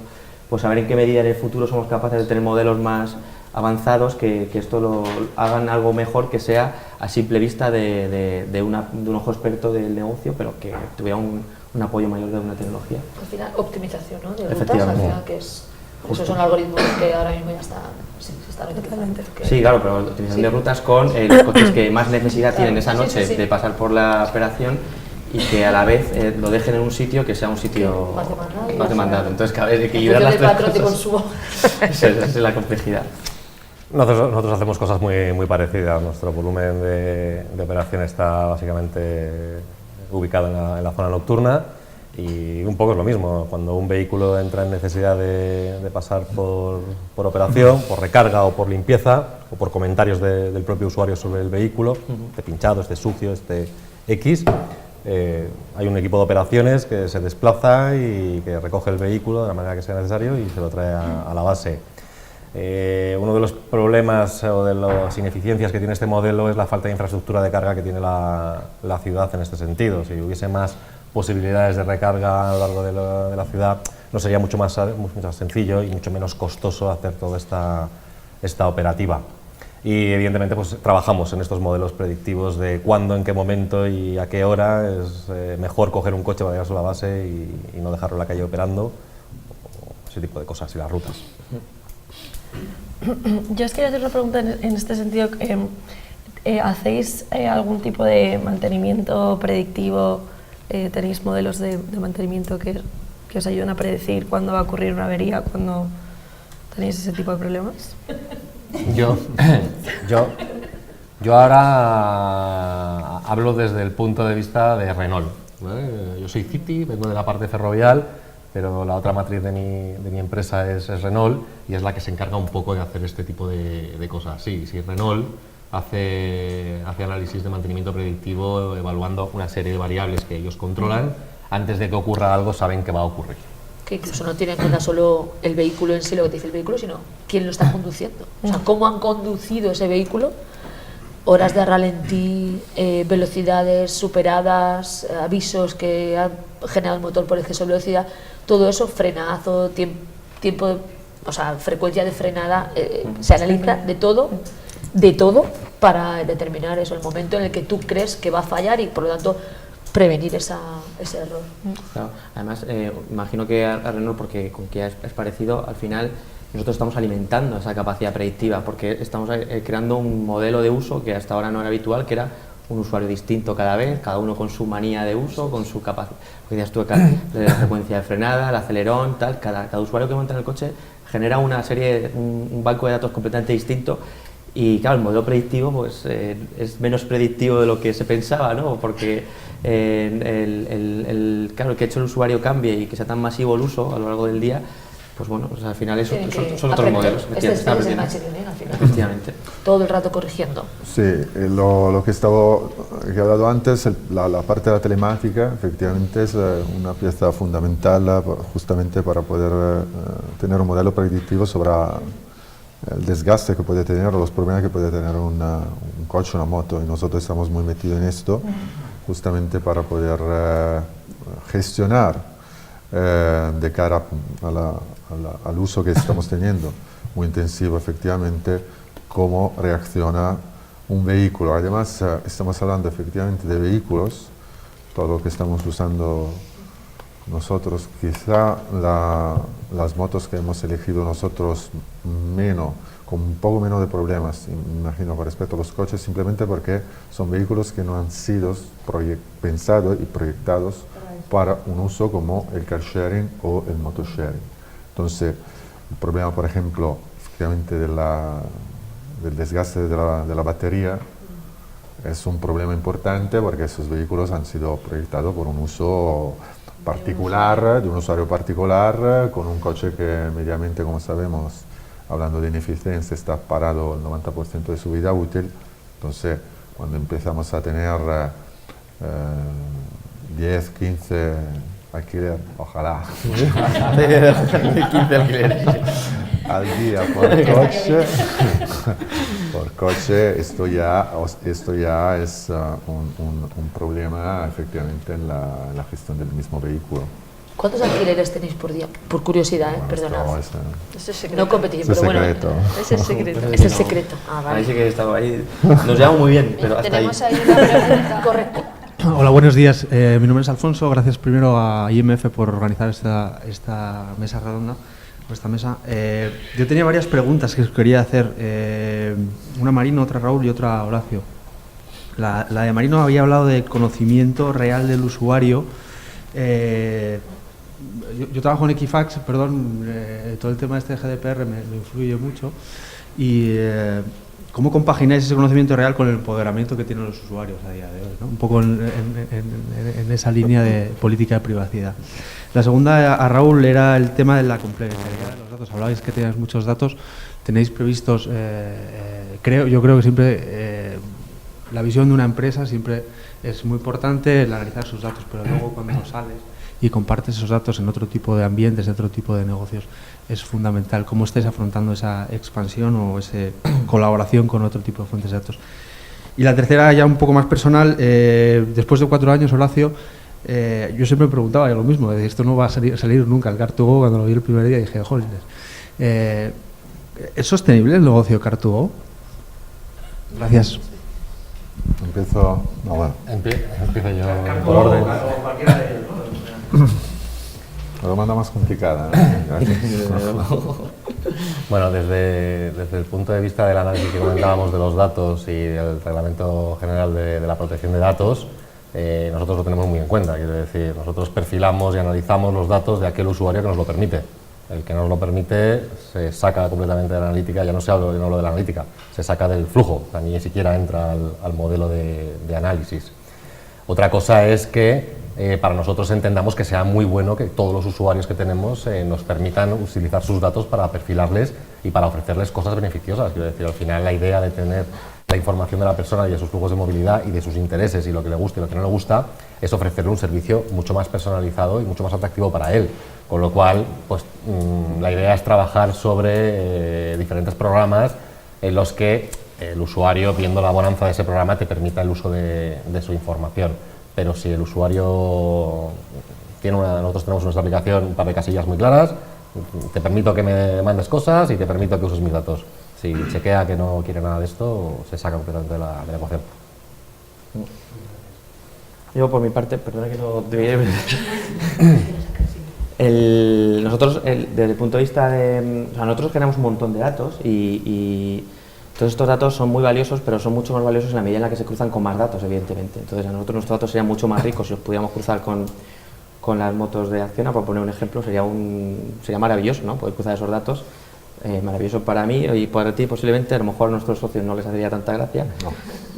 pues saber en qué medida en el futuro somos capaces de tener modelos más avanzados que esto lo hagan algo mejor, que sea a simple vista de un ojo experto del negocio, pero que tuviera un apoyo mayor de una tecnología. Al final, optimización, ¿no? De rutas, al final, que es... Esos son algoritmos que ahora mismo ya están... Sí, se están utilizando. Sí, claro, pero optimización de rutas con los coches que más necesidad tienen esa noche de pasar por la operación, y que a la vez lo dejen en un sitio que sea un sitio más demandado. Entonces, cada vez equilibrar las tres cosas. De consumo. Esa es la complejidad. Nosotros hacemos cosas muy parecidas. Nuestro volumen de operación está básicamente ubicado en la zona nocturna, y un poco es lo mismo. Cuando un vehículo entra en necesidad de pasar por operación, por recarga o por limpieza, o por comentarios del propio usuario sobre el vehículo, este pinchado, este sucio, este X, hay un equipo de operaciones que se desplaza y que recoge el vehículo de la manera que sea necesario y se lo trae a la base. Uno de los problemas o de las ineficiencias que tiene este modelo es la falta de infraestructura de carga que tiene la ciudad en este sentido. Si hubiese más posibilidades de recarga a lo largo de la ciudad, no sería mucho más sencillo y mucho menos costoso hacer toda esta operativa. Y evidentemente pues trabajamos en estos modelos predictivos de cuándo, en qué momento y a qué hora es mejor coger un coche para llevarse a la base y no dejarlo en la calle operando, o ese tipo de cosas, y las rutas. Yo os quería hacer una pregunta en este sentido. ¿Hacéis algún tipo de mantenimiento predictivo? ¿Tenéis modelos de mantenimiento que os ayuden a predecir cuándo va a ocurrir una avería, cuándo tenéis ese tipo de problemas? Yo ahora hablo desde el punto de vista de Renault, ¿vale? Yo soy City, vengo de la parte ferrovial, pero la otra matriz de mi empresa es Renault, y es la que se encarga un poco de hacer este tipo de cosas. Sí, Renault hace análisis de mantenimiento predictivo evaluando una serie de variables que ellos controlan. Antes de que ocurra algo saben que va a ocurrir. Que incluso no tiene en cuenta solo el vehículo en sí, lo que te dice el vehículo, sino quién lo está conduciendo. O sea, cómo han conducido ese vehículo, horas de ralentí, velocidades superadas, avisos que han generado el motor por exceso de velocidad, todo eso, frenazo, tiempo, o sea, frecuencia de frenada, se analiza de todo para determinar eso, el momento en el que tú crees que va a fallar y por lo tanto prevenir ese error. Claro. Además, imagino que a Renault, porque con que es parecido, al final nosotros estamos alimentando esa capacidad predictiva, porque estamos creando un modelo de uso que hasta ahora no era habitual, que era un usuario distinto cada vez, cada uno con su manía de uso, con su capacidad. Decías tú, la frecuencia de frenada, el acelerón, tal, cada usuario que monta en el coche genera una serie, un banco de datos completamente distinto. Y claro, el modelo predictivo pues, es menos predictivo de lo que se pensaba, ¿no? Porque claro, que ha hecho el usuario cambie y que sea tan masivo el uso a lo largo del día, pues bueno, pues al final son otros modelos. Este es el machine learning, al final. efectivamente. Todo el rato corrigiendo. Sí, lo que he hablado antes, la parte de la telemática, efectivamente es una pieza fundamental justamente para poder tener un modelo predictivo sobre el desgaste que puede tener o los problemas que puede tener un coche o una moto. Y nosotros estamos muy metidos en esto justamente para poder gestionar de cara al uso que estamos teniendo, muy intensivo efectivamente, cómo reacciona un vehículo. Además, estamos hablando efectivamente de vehículos, todo lo que estamos usando nosotros, quizá las motos que hemos elegido nosotros con un poco menos de problemas, imagino, con respecto a los coches, simplemente porque son vehículos que no han sido pensados y proyectados para un uso como el car sharing o el motor sharing. Entonces, el problema, por ejemplo, efectivamente del desgaste de la batería es un problema importante porque esos vehículos han sido proyectados por un uso particular, de un usuario particular, con un coche que mediamente, como sabemos, hablando de ineficiencia, está parado el 90% de su vida útil. Entonces, cuando empezamos a tener 10, 15 alquiler, ojalá, 15 alquileres al día por coche, esto ya es un problema efectivamente en la gestión del mismo vehículo. ¿Cuántos alquileres tenéis por día? Por curiosidad, perdonad. Ese es secreto. No competición, pero bueno. Ese es secreto. Es el secreto. Ah, vale. Ahí sí que he estado ahí. Nos llevamos muy bien, pero hasta Tenemos ahí. ahí una pregunta. Correcto. Hola, buenos días. Mi nombre es Alfonso. Gracias primero a IMF por organizar esta mesa redonda, esta mesa. Yo tenía varias preguntas que os quería hacer. Una Marino, otra Raúl y otra Horacio. La de Marino había hablado de conocimiento real del usuario. Yo trabajo en Equifax, perdón, todo el tema de este GDPR me influye mucho. Y ¿cómo compagináis ese conocimiento real con el empoderamiento que tienen los usuarios a día de hoy, ¿no? Un poco en esa línea de política de privacidad. La segunda, a Raúl, era el tema de la complementariedad de los datos. Hablabais que tenéis muchos datos, tenéis previstos, yo creo que siempre la visión de una empresa siempre es muy importante, el analizar sus datos, pero luego cuando sales y compartes esos datos en otro tipo de ambientes, en otro tipo de negocios, es fundamental. ¿Cómo estáis afrontando esa expansión o esa colaboración con otro tipo de fuentes de datos? Y la tercera, ya un poco más personal, después de 4 años, Horacio, yo siempre me preguntaba lo mismo, de esto no va a salir nunca, el Car2Go. Cuando lo vi el primer día dije, jolines, ¿es sostenible el negocio Car2Go? Gracias. Empiezo yo por orden. La demanda más complicada, Bueno, desde el punto de vista del análisis que comentábamos de los datos y del Reglamento General de la Protección de Datos, nosotros lo tenemos muy en cuenta. Quiero decir, nosotros perfilamos y analizamos los datos de aquel usuario que nos lo permite. El que no nos lo permite se saca completamente de la analítica, ya no hablo de la analítica, se saca del flujo, ni siquiera entra al modelo de análisis. Otra cosa es que para nosotros entendamos que sea muy bueno que todos los usuarios que tenemos nos permitan utilizar sus datos para perfilarles y para ofrecerles cosas beneficiosas. Quiero decir, al final la idea de tener la información de la persona y de sus flujos de movilidad y de sus intereses y lo que le gusta y lo que no le gusta es ofrecerle un servicio mucho más personalizado y mucho más atractivo para él. Con lo cual, pues la idea es trabajar sobre diferentes programas en los que el usuario, viendo la bonanza de ese programa, te permita el uso de su información. Pero si el usuario nosotros tenemos nuestra aplicación, un par de casillas muy claras, te permito que me mandes cosas y te permito que uses mis datos. Si chequea que no quiere nada de esto, se saca completamente de la ecuación. Yo, por mi parte, perdona que no te nosotros, desde el punto de vista de... O sea, nosotros generamos un montón de datos y todos estos datos son muy valiosos, pero son mucho más valiosos en la medida en la que se cruzan con más datos, evidentemente. Entonces, a nosotros nuestros datos serían mucho más ricos si los pudiéramos cruzar con las motos de Acciona. Por poner un ejemplo, sería maravilloso, ¿no? Poder cruzar esos datos. Maravilloso para mí y para ti posiblemente, a lo mejor a nuestros socios no les haría tanta gracia. No.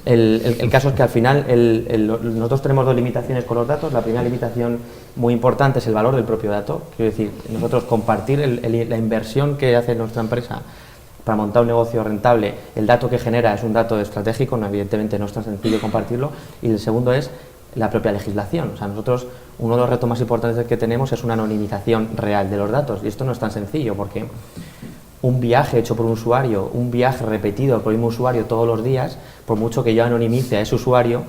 El caso es que al final nosotros tenemos dos limitaciones con los datos. La primera limitación muy importante es el valor del propio dato. Quiero decir, nosotros compartir la inversión que hace nuestra empresa para montar un negocio rentable, el dato que genera es un dato estratégico, no, evidentemente no es tan sencillo compartirlo, y el segundo es la propia legislación. O sea, nosotros, uno de los retos más importantes que tenemos es una anonimización real de los datos, y esto no es tan sencillo porque un viaje hecho por un usuario, un viaje repetido por el mismo usuario todos los días, por mucho que yo anonimice a ese usuario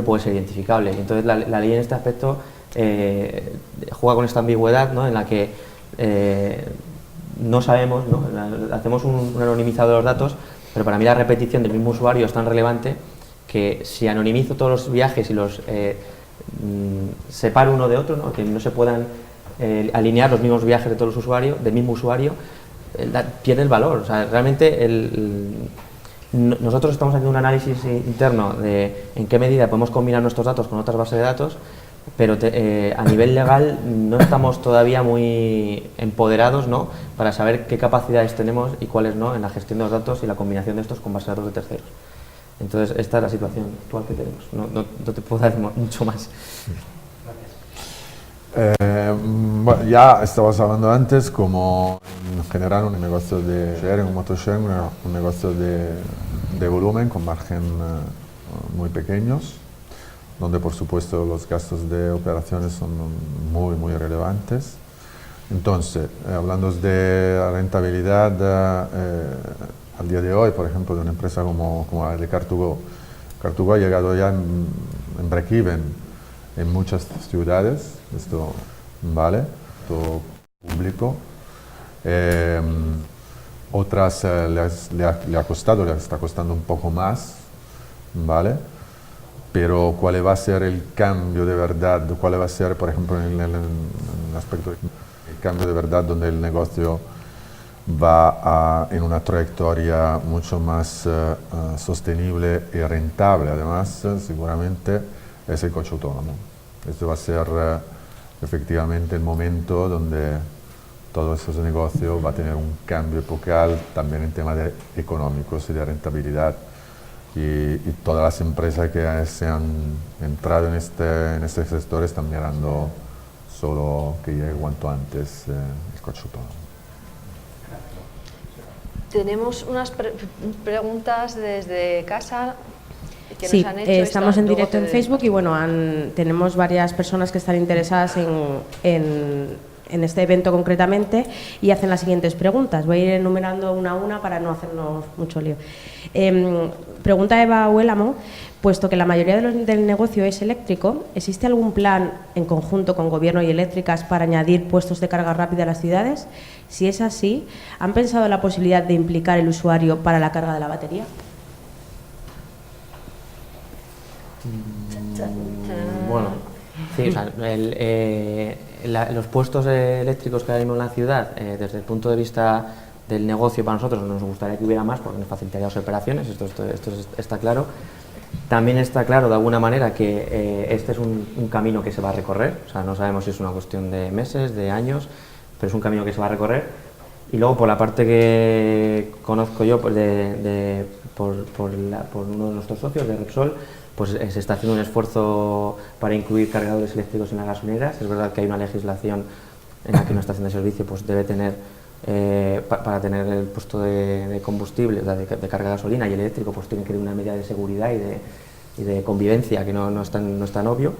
puede ser identificable. Entonces la ley en este aspecto juega con esta ambigüedad, ¿no?, en la que no sabemos, ¿no?, hacemos un anonimizado de los datos, pero para mí la repetición del mismo usuario es tan relevante que si anonimizo todos los viajes y los separo uno de otro, ¿no?, que no se puedan alinear los mismos viajes de todos los usuarios, del mismo usuario, pierde el valor. O sea, realmente nosotros estamos haciendo un análisis interno de en qué medida podemos combinar nuestros datos con otras bases de datos, pero a nivel legal no estamos todavía muy empoderados, ¿no?, para saber qué capacidades tenemos y cuáles no en la gestión de los datos y la combinación de estos con bases de datos de terceros. Entonces, esta es la situación actual que tenemos. No te puedo dar mucho más. Bueno, ya estabas hablando antes como generar un negocio de sharing, un motosharing, un negocio de volumen con margen muy pequeños, donde por supuesto los gastos de operaciones son muy relevantes. Entonces, hablando de rentabilidad, al día de hoy, por ejemplo, de una empresa como la de Car2Go, Car2Go ha llegado ya en break-even en muchas ciudades, esto vale, todo público. Otras le ha costado, le está costando un poco más, ¿vale? Pero ¿cuál va a ser el cambio de verdad? ¿Cuál va a ser, por ejemplo, en el aspecto del cambio de verdad donde el negocio va en una trayectoria mucho más sostenible y rentable? Además, seguramente es el coche autónomo. Esto va a ser efectivamente el momento donde todo ese negocio va a tener un cambio epocal también en temas económicos y de rentabilidad. Y todas las empresas que se han entrado en este sector están mirando solo que llegue cuanto antes el coche autónomo. Tenemos unas preguntas desde casa que sí, nos han hecho. Estamos en directo en Facebook y bueno, tenemos varias personas que están interesadas en este evento concretamente y hacen las siguientes preguntas. Voy a ir enumerando una a una para no hacernos mucho lío. Pregunta Eva Huélamo, puesto que la mayoría del negocio es eléctrico, ¿existe algún plan en conjunto con Gobierno y eléctricas para añadir puestos de carga rápida a las ciudades? Si es así, ¿han pensado en la posibilidad de implicar el usuario para la carga de la batería? Bueno, sí, o sea, los puestos eléctricos que hay en la ciudad, desde el punto de vista del negocio, para nosotros nos gustaría que hubiera más porque nos facilitaría las operaciones, esto está claro. También está claro de alguna manera que este es un camino que se va a recorrer, o sea, no sabemos si es una cuestión de meses, de años, pero es un camino que se va a recorrer. Y luego por la parte que conozco yo pues por uno de nuestros socios, de Repsol, pues se está haciendo un esfuerzo para incluir cargadores eléctricos en las gasolineras. Es verdad que hay una legislación en la que una estación de servicio pues debe tener, para tener el puesto de combustible, de carga de gasolina y el eléctrico, pues tiene que tener una medida de seguridad y de convivencia que no es tan obvio.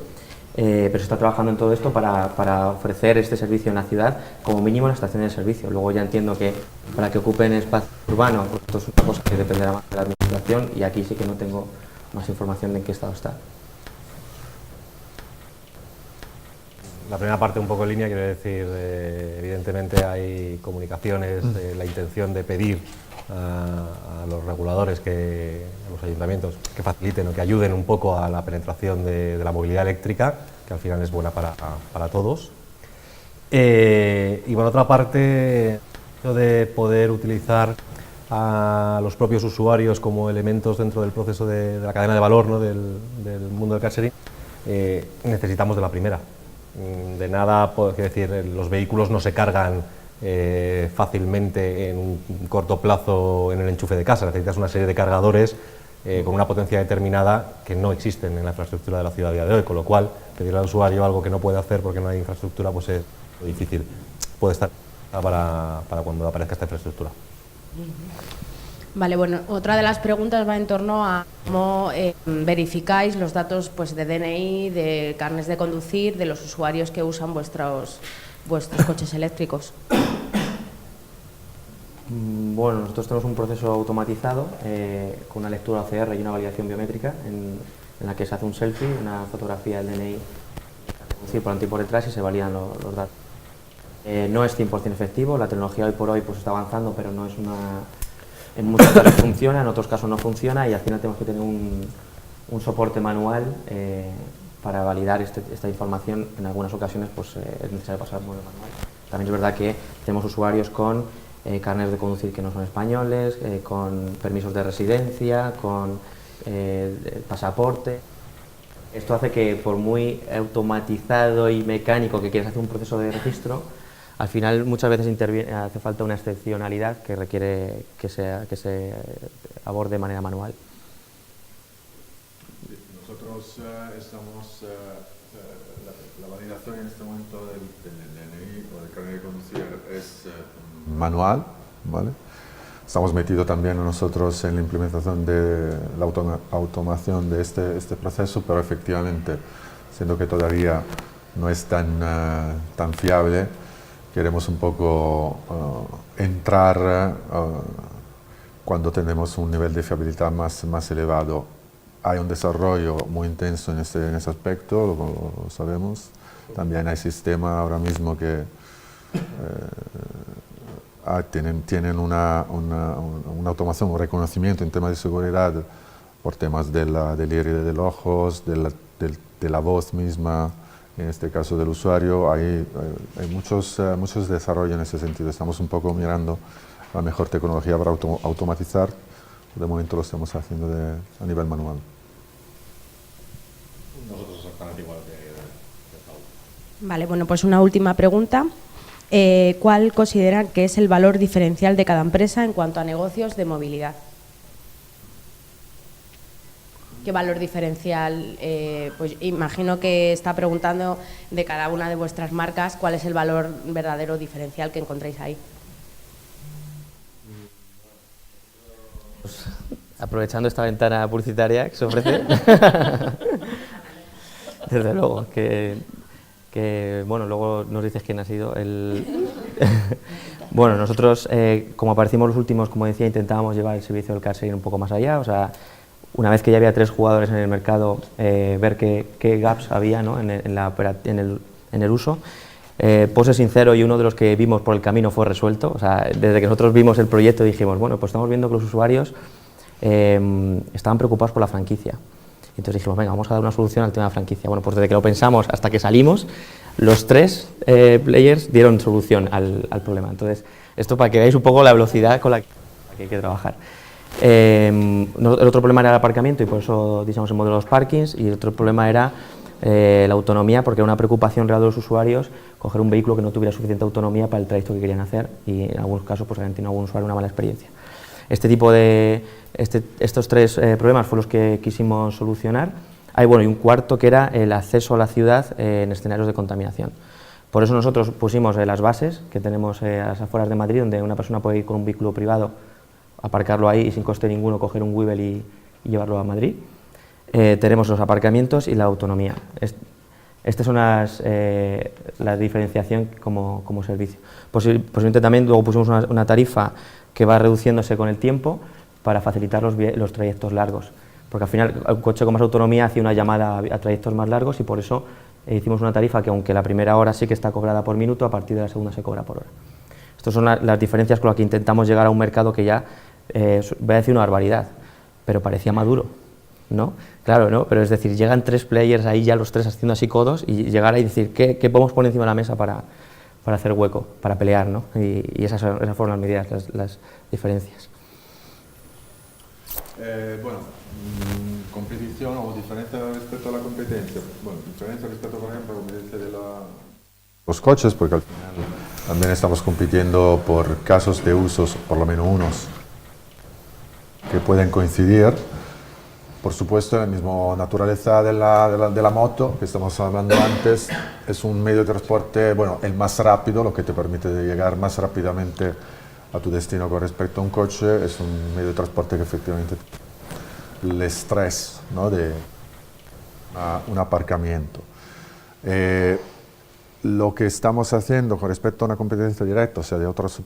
Pero se está trabajando en todo esto para ofrecer este servicio en la ciudad, como mínimo en la estación de servicio. Luego ya entiendo que para que ocupen espacio urbano, pues esto es una cosa que dependerá más de la administración y aquí sí que no tengo más información de en qué estado está. La primera parte un poco en línea, quiero decir, evidentemente hay comunicaciones, la intención de pedir a los reguladores, a los ayuntamientos, que faciliten o que ayuden un poco a la penetración de la movilidad eléctrica, que al final es buena para todos. Y por otra parte, de poder utilizar a los propios usuarios como elementos dentro del proceso de la cadena de valor, ¿no?, del mundo del car sharing, necesitamos de la primera. De nada, quiero decir, los vehículos no se cargan fácilmente en un corto plazo en el enchufe de casa. Necesitas una serie de cargadores con una potencia determinada que no existen en la infraestructura de la ciudad a día de hoy, con lo cual pedirle al usuario algo que no puede hacer porque no hay infraestructura pues es difícil. Puede estar para cuando aparezca esta infraestructura. Vale, bueno, otra de las preguntas va en torno a cómo verificáis los datos pues, de DNI, de carnes de conducir, de los usuarios que usan vuestros coches eléctricos. Bueno, nosotros tenemos un proceso automatizado con una lectura OCR y una validación biométrica en la que se hace un selfie, una fotografía del DNI por delante y por detrás y se validan los datos. No es 100% efectivo, la tecnología hoy por hoy pues, está avanzando, pero no es una... En muchos casos funciona, en otros casos no funciona y al final tenemos que tener un soporte manual para validar esta información. En algunas ocasiones pues, es necesario pasar por el manual. También es verdad que tenemos usuarios con carnet de conducir que no son españoles, con permisos de residencia, con pasaporte. Esto hace que por muy automatizado y mecánico que quieras hacer un proceso de registro, al final muchas veces hace falta una excepcionalidad que requiere que se aborde de manera manual. Nosotros estamos, la validación en este momento del DNI o del carnet de conducir es manual, ¿vale? Estamos metidos también nosotros en la implementación de la automación de este proceso, pero efectivamente, siendo que todavía no es tan fiable, queremos un poco entrar cuando tenemos un nivel de fiabilidad más elevado. Hay un desarrollo muy intenso en ese aspecto, lo sabemos. También hay sistemas ahora mismo que tienen una automación, un reconocimiento en temas de seguridad por temas del iris de los ojos, de la voz misma, en este caso del usuario. Hay muchos desarrollos en ese sentido. Estamos un poco mirando la mejor tecnología para automatizar. De momento lo estamos haciendo a nivel manual. Nosotros exactamente igual que Paul. Vale, bueno, pues una última pregunta. ¿Cuál consideran que es el valor diferencial de cada empresa en cuanto a negocios de movilidad? ¿Qué valor diferencial? Pues imagino que está preguntando de cada una de vuestras marcas cuál es el valor verdadero diferencial que encontráis ahí. Pues, aprovechando esta ventana publicitaria que se ofrece, desde luego, que bueno, luego nos dices quién ha sido Bueno, nosotros, como aparecimos los últimos, como decía, intentábamos llevar el servicio del car sharing un poco más allá, o sea, una vez que ya había 3 jugadores en el mercado, ver qué gaps había, ¿no? en el uso. Por ser sincero, y uno de los que vimos por el camino fue resuelto, o sea, desde que nosotros vimos el proyecto dijimos, bueno, pues estamos viendo que los usuarios estaban preocupados por la franquicia. Entonces dijimos, venga, vamos a dar una solución al tema de la franquicia. Bueno, pues desde que lo pensamos hasta que salimos, los 3 players dieron solución al problema. Entonces, esto para que veáis un poco la velocidad con la que hay que trabajar. El otro problema era el aparcamiento y por eso diseñamos el modelo de los parkings, y el otro problema era la autonomía, porque era una preocupación real de los usuarios coger un vehículo que no tuviera suficiente autonomía para el trayecto que querían hacer, y en algunos casos pues habían tenido algún usuario una mala experiencia. Estos 3 problemas fueron los que quisimos solucionar. Hay y un cuarto que era el acceso a la ciudad en escenarios de contaminación. Por eso nosotros pusimos las bases que tenemos a las afueras de Madrid, donde una persona puede ir con un vehículo privado, aparcarlo ahí y sin coste ninguno coger un Weevil y llevarlo a Madrid. Tenemos los aparcamientos y la autonomía. Estas son la diferenciación como servicio. Posiblemente también luego pusimos una tarifa que va reduciéndose con el tiempo para facilitar los trayectos largos, porque al final un coche con más autonomía hace una llamada a trayectos más largos, y por eso hicimos una tarifa que, aunque la primera hora sí que está cobrada por minuto, a partir de la segunda se cobra por hora. Estas son las diferencias con las que intentamos llegar a un mercado que ya, voy a decir una barbaridad, pero parecía maduro, ¿no? Claro, ¿no? Pero es decir, llegan 3 players ahí, ya los 3 haciendo así codos, y llegar ahí y decir, ¿qué podemos poner encima de la mesa para hacer hueco, para pelear, ¿no? Y esas fueron las medidas, las diferencias. Competición o diferencia respecto a la competencia. Bueno, diferencia respecto, por ejemplo, a la competencia de los coches, porque al final también estamos compitiendo por casos de usos, por lo menos unos, que pueden coincidir. Por supuesto, la misma naturaleza de la moto que estamos hablando antes, es un medio de transporte, el más rápido, lo que te permite llegar más rápidamente a tu destino con respecto a un coche, es un medio de transporte que efectivamente el estrés, ¿no?, de un aparcamiento. Lo que estamos haciendo con respecto a una competencia directa, o sea, de otros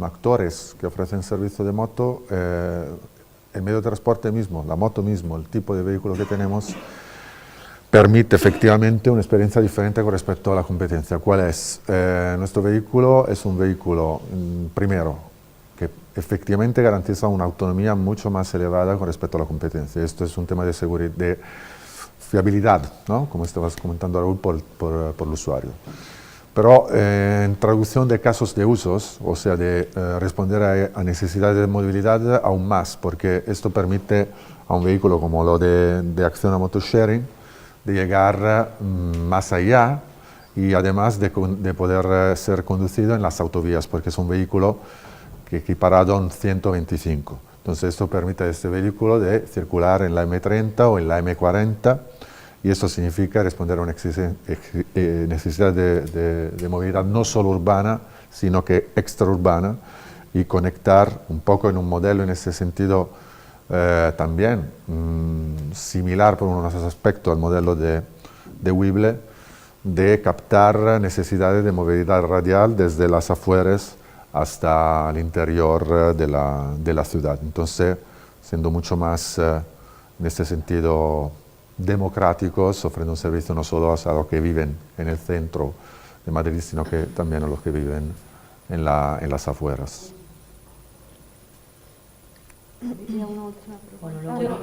actores que ofrecen servicio de moto, el medio de transporte mismo, la moto mismo, el tipo de vehículo que tenemos, permite efectivamente una experiencia diferente con respecto a la competencia. ¿Cuál es? Nuestro vehículo es un vehículo, primero, que efectivamente garantiza una autonomía mucho más elevada con respecto a la competencia. Esto es un tema de seguridad, de fiabilidad, ¿no?, como estabas comentando, Raúl, por el usuario. Pero en traducción de casos de usos, o sea, de responder a necesidades de movilidad aún más, porque esto permite a un vehículo como lo de Acciona Motosharing de llegar más allá y además de poder ser conducido en las autovías, porque es un vehículo que equiparado a un 125. Entonces esto permite a este vehículo de circular en la M30 o en la M40, y esto significa responder a una necesidad de movilidad no solo urbana, sino que extraurbana, y conectar un poco en un modelo en ese sentido también similar por unos aspectos al modelo de Wible, de captar necesidades de movilidad radial desde las afueras hasta el interior de la ciudad. Entonces, siendo mucho más en este sentido democráticos, ofreciendo un servicio no solo a los que viven en el centro de Madrid, sino que también a los que viven en las afueras.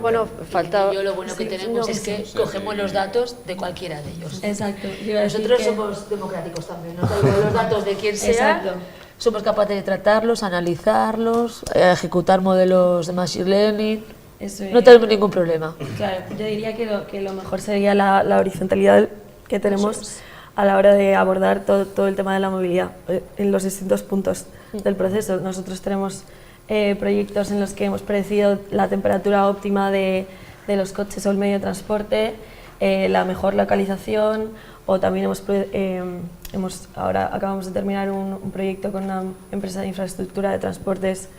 Bueno, falta... Yo lo bueno que tenemos es que cogemos los datos de cualquiera de ellos. Exacto. Nosotros somos democráticos también, nos da igual los datos de quien sea. Exacto. Somos capaces de tratarlos, analizarlos, ejecutar modelos de machine learning. No tenemos ningún problema. Claro, yo diría que lo mejor sería la horizontalidad que tenemos a la hora de abordar todo el tema de la movilidad en los distintos puntos del proceso. Nosotros tenemos proyectos en los que hemos predecido la temperatura óptima de los coches o el medio de transporte, la mejor localización, o también ahora acabamos de terminar un proyecto con una empresa de infraestructura de transportes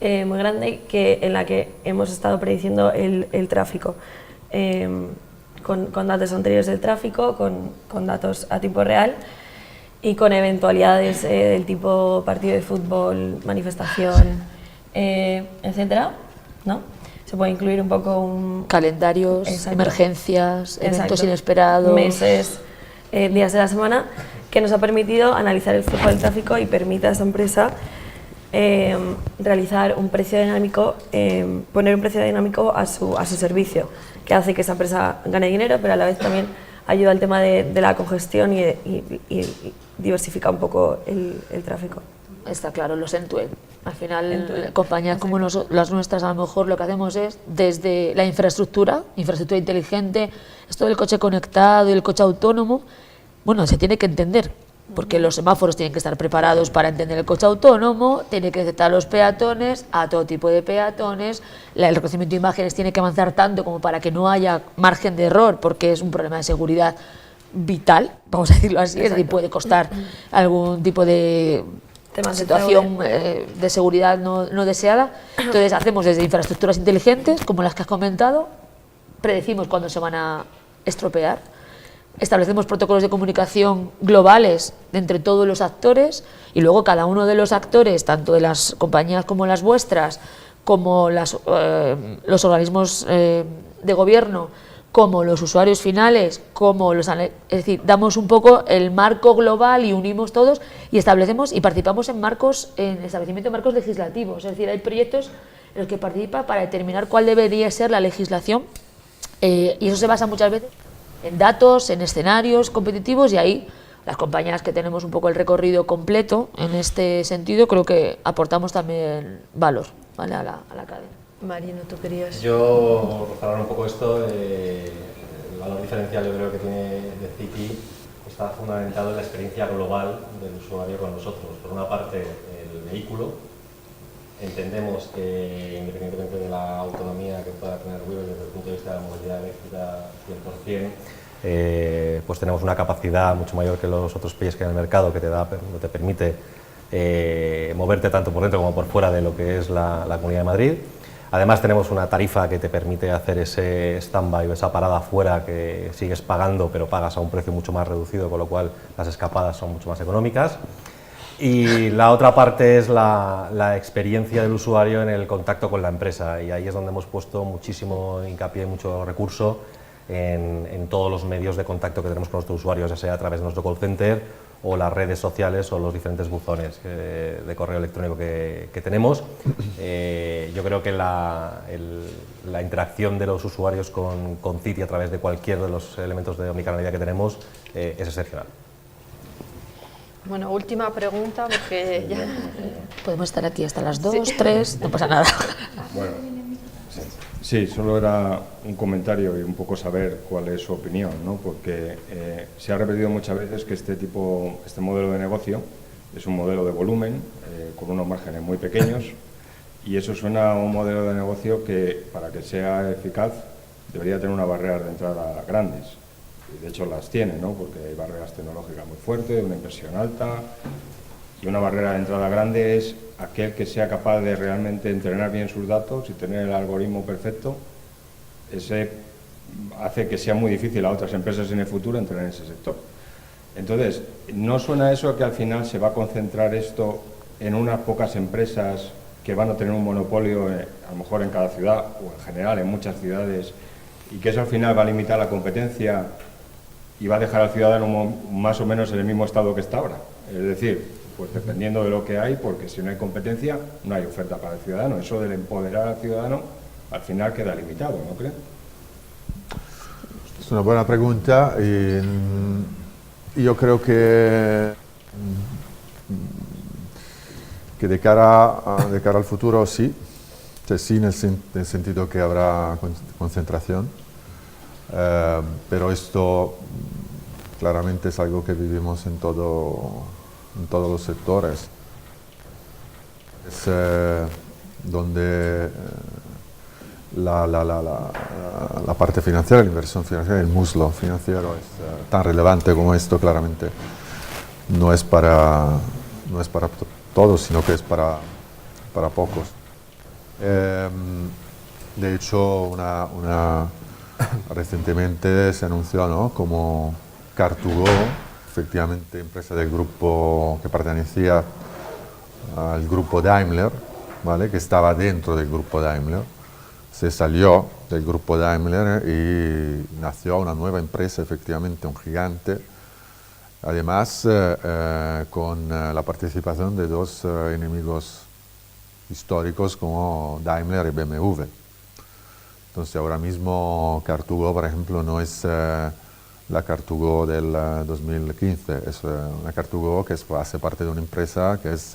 muy grande en la que hemos estado prediciendo el tráfico con datos anteriores del tráfico, con datos a tiempo real y con eventualidades del tipo partido de fútbol, manifestación, etcétera, ¿no? Se puede incluir un poco calendarios, exacto, emergencias, eventos exacto, inesperados, meses, días de la semana, que nos ha permitido analizar el flujo del tráfico y permite a esa empresa realizar un precio dinámico, poner un precio dinámico a su servicio, que hace que esa empresa gane dinero, pero a la vez también ayuda al tema de la congestión y diversifica un poco el tráfico. Está claro, los end-to-end. Al final, compañías como las nuestras, a lo mejor lo que hacemos es, desde la infraestructura inteligente, esto del coche conectado y el coche autónomo, bueno, se tiene que entender, porque los semáforos tienen que estar preparados para entender el coche autónomo, tiene que detectar los peatones, a todo tipo de peatones, el reconocimiento de imágenes tiene que avanzar tanto como para que no haya margen de error, porque es un problema de seguridad vital, vamos a decirlo así, es decir, puede costar algún tipo de situación de seguridad no deseada. Entonces hacemos desde infraestructuras inteligentes, como las que has comentado, predecimos cuándo se van a estropear, establecemos protocolos de comunicación globales entre todos los actores, y luego cada uno de los actores, tanto de las compañías como las vuestras, como los organismos de gobierno, como los usuarios finales, es decir, damos un poco el marco global y unimos todos y establecemos y participamos en establecimiento de marcos legislativos. Es decir, hay proyectos en los que participa para determinar cuál debería ser la legislación, y eso se basa muchas veces en datos, en escenarios competitivos, y ahí las compañías que tenemos un poco el recorrido completo en este sentido, creo que aportamos también valor, ¿vale?, a la cadena. Marino, ¿tú querías? Yo, para hablar un poco de esto, el valor diferencial yo creo que tiene de City está fundamentado en la experiencia global del usuario con nosotros. Por una parte, el vehículo. Entendemos que, independientemente de la autonomía que pueda tener Wible desde el punto de vista de la movilidad eléctrica 100%, pues tenemos una capacidad mucho mayor que los otros players que hay en el mercado, que te permite moverte tanto por dentro como por fuera de lo que es la Comunidad de Madrid. Además tenemos una tarifa que te permite hacer ese stand-by o esa parada fuera que sigues pagando, pero pagas a un precio mucho más reducido, con lo cual las escapadas son mucho más económicas. Y la otra parte es la experiencia del usuario en el contacto con la empresa, y ahí es donde hemos puesto muchísimo hincapié, mucho recurso en todos los medios de contacto que tenemos con nuestros usuarios, ya sea a través de nuestro call center o las redes sociales o los diferentes buzones de correo electrónico que tenemos. Yo creo que la interacción de los usuarios con City a través de cualquier de los elementos de omnicanalidad que tenemos es excepcional. Bueno, última pregunta, porque ya... Podemos estar aquí hasta las 2, 3, no pasa nada. Bueno, sí, solo era un comentario y un poco saber cuál es su opinión, ¿no? Porque se ha repetido muchas veces que este modelo de negocio es un modelo de volumen, con unos márgenes muy pequeños, y eso suena a un modelo de negocio que, para que sea eficaz, debería tener unas barreras de entrada grandes. Y de hecho las tiene, ¿no? Porque hay barreras tecnológicas muy fuertes, una inversión alta, y una barrera de entrada grande es aquel que sea capaz de realmente entrenar bien sus datos y tener el algoritmo perfecto. Ese hace que sea muy difícil a otras empresas en el futuro entrar en ese sector. Entonces, ¿no suena eso que al final se va a concentrar esto en unas pocas empresas que van a tener un monopolio, a lo mejor en cada ciudad o en general en muchas ciudades, y que eso al final va a limitar la competencia y va a dejar al ciudadano más o menos en el mismo estado que está ahora? Es decir, pues dependiendo de lo que hay, porque si no hay competencia, no hay oferta para el ciudadano. Eso del empoderar al ciudadano, al final queda limitado, ¿no creen? Es una buena pregunta y yo creo que de cara al futuro sí, sí en el sentido que habrá concentración, pero esto claramente es algo que vivimos en todos los sectores. Es donde la parte financiera, la inversión financiera, el muslo financiero es tan relevante como esto, claramente no es para todos, sino que es para pocos. De hecho, recientemente se anunció, ¿no?, como Car2Go, efectivamente empresa del grupo que pertenecía al grupo Daimler, ¿vale?, que estaba dentro del grupo Daimler, se salió del grupo Daimler y nació una nueva empresa, efectivamente un gigante, además con la participación de dos enemigos históricos como Daimler y BMW. Entonces ahora mismo Car2Go, por ejemplo, no es la Car2Go del 2015, es una Car2Go que hace parte de una empresa que es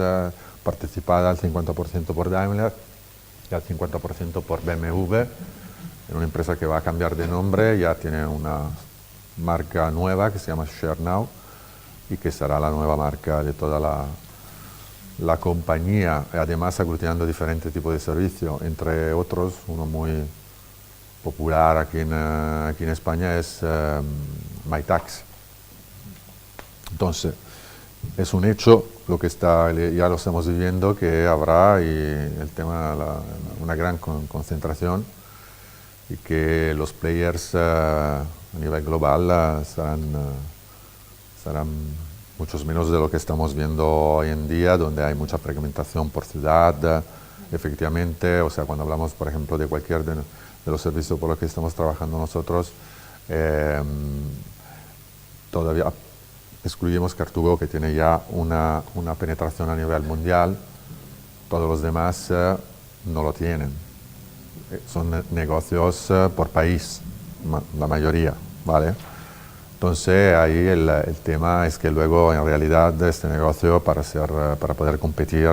participada al 50% por Daimler y al 50% por BMW, en una empresa que va a cambiar de nombre, ya tiene una marca nueva que se llama ShareNow y que será la nueva marca de toda la compañía, además aglutinando diferentes tipos de servicios, entre otros, uno muy popular aquí en España es MyTaxi. Entonces, es un hecho lo que ya lo estamos viviendo, que habrá una gran concentración y que los players a nivel global serán muchos menos de lo que estamos viendo hoy en día, donde hay mucha fragmentación por ciudad, efectivamente. O sea, cuando hablamos, por ejemplo, de cualquier de los servicios por los que estamos trabajando nosotros, todavía excluimos Car2Go, que tiene ya una penetración a nivel mundial. Todos los demás no lo tienen. Son negocios por país, la mayoría, ¿vale? Entonces ahí el tema es que luego en realidad este negocio para poder competir,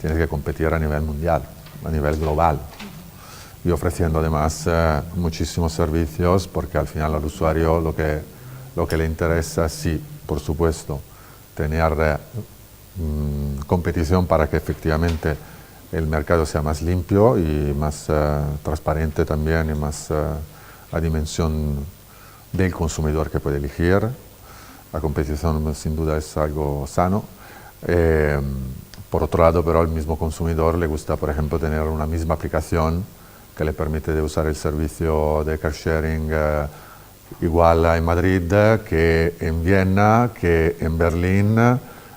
tienes que competir a nivel mundial, a nivel global, y ofreciendo además muchísimos servicios, porque al final al usuario lo que le interesa, sí, por supuesto, tener competición para que efectivamente el mercado sea más limpio y más transparente también, y más a dimensión del consumidor que puede elegir. La competición sin duda es algo sano, Por otro lado, pero al mismo consumidor le gusta, por ejemplo, tener una misma aplicación que le permite de usar el servicio de car sharing igual en Madrid que en Viena, que en Berlín.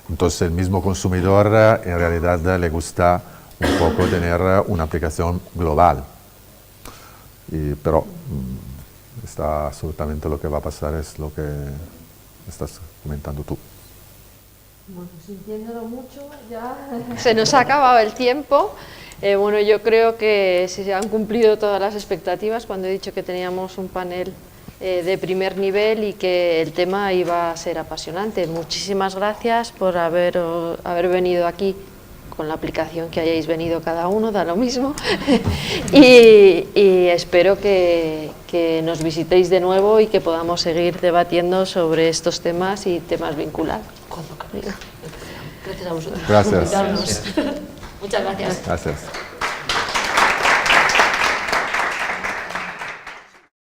Entonces el mismo consumidor en realidad le gusta un poco tener una aplicación global. Pero está absolutamente lo que va a pasar es lo que estás comentando tú. Bueno, sintiéndolo mucho, ya... Se nos ha acabado el tiempo. Bueno, yo creo que se han cumplido todas las expectativas cuando he dicho que teníamos un panel de primer nivel y que el tema iba a ser apasionante. Muchísimas gracias por haber venido aquí con la aplicación que hayáis venido cada uno, da lo mismo. y espero que nos visitéis de nuevo y que podamos seguir debatiendo sobre estos temas y temas vinculados. Gracias a vosotros. Gracias. Muchas gracias. Gracias.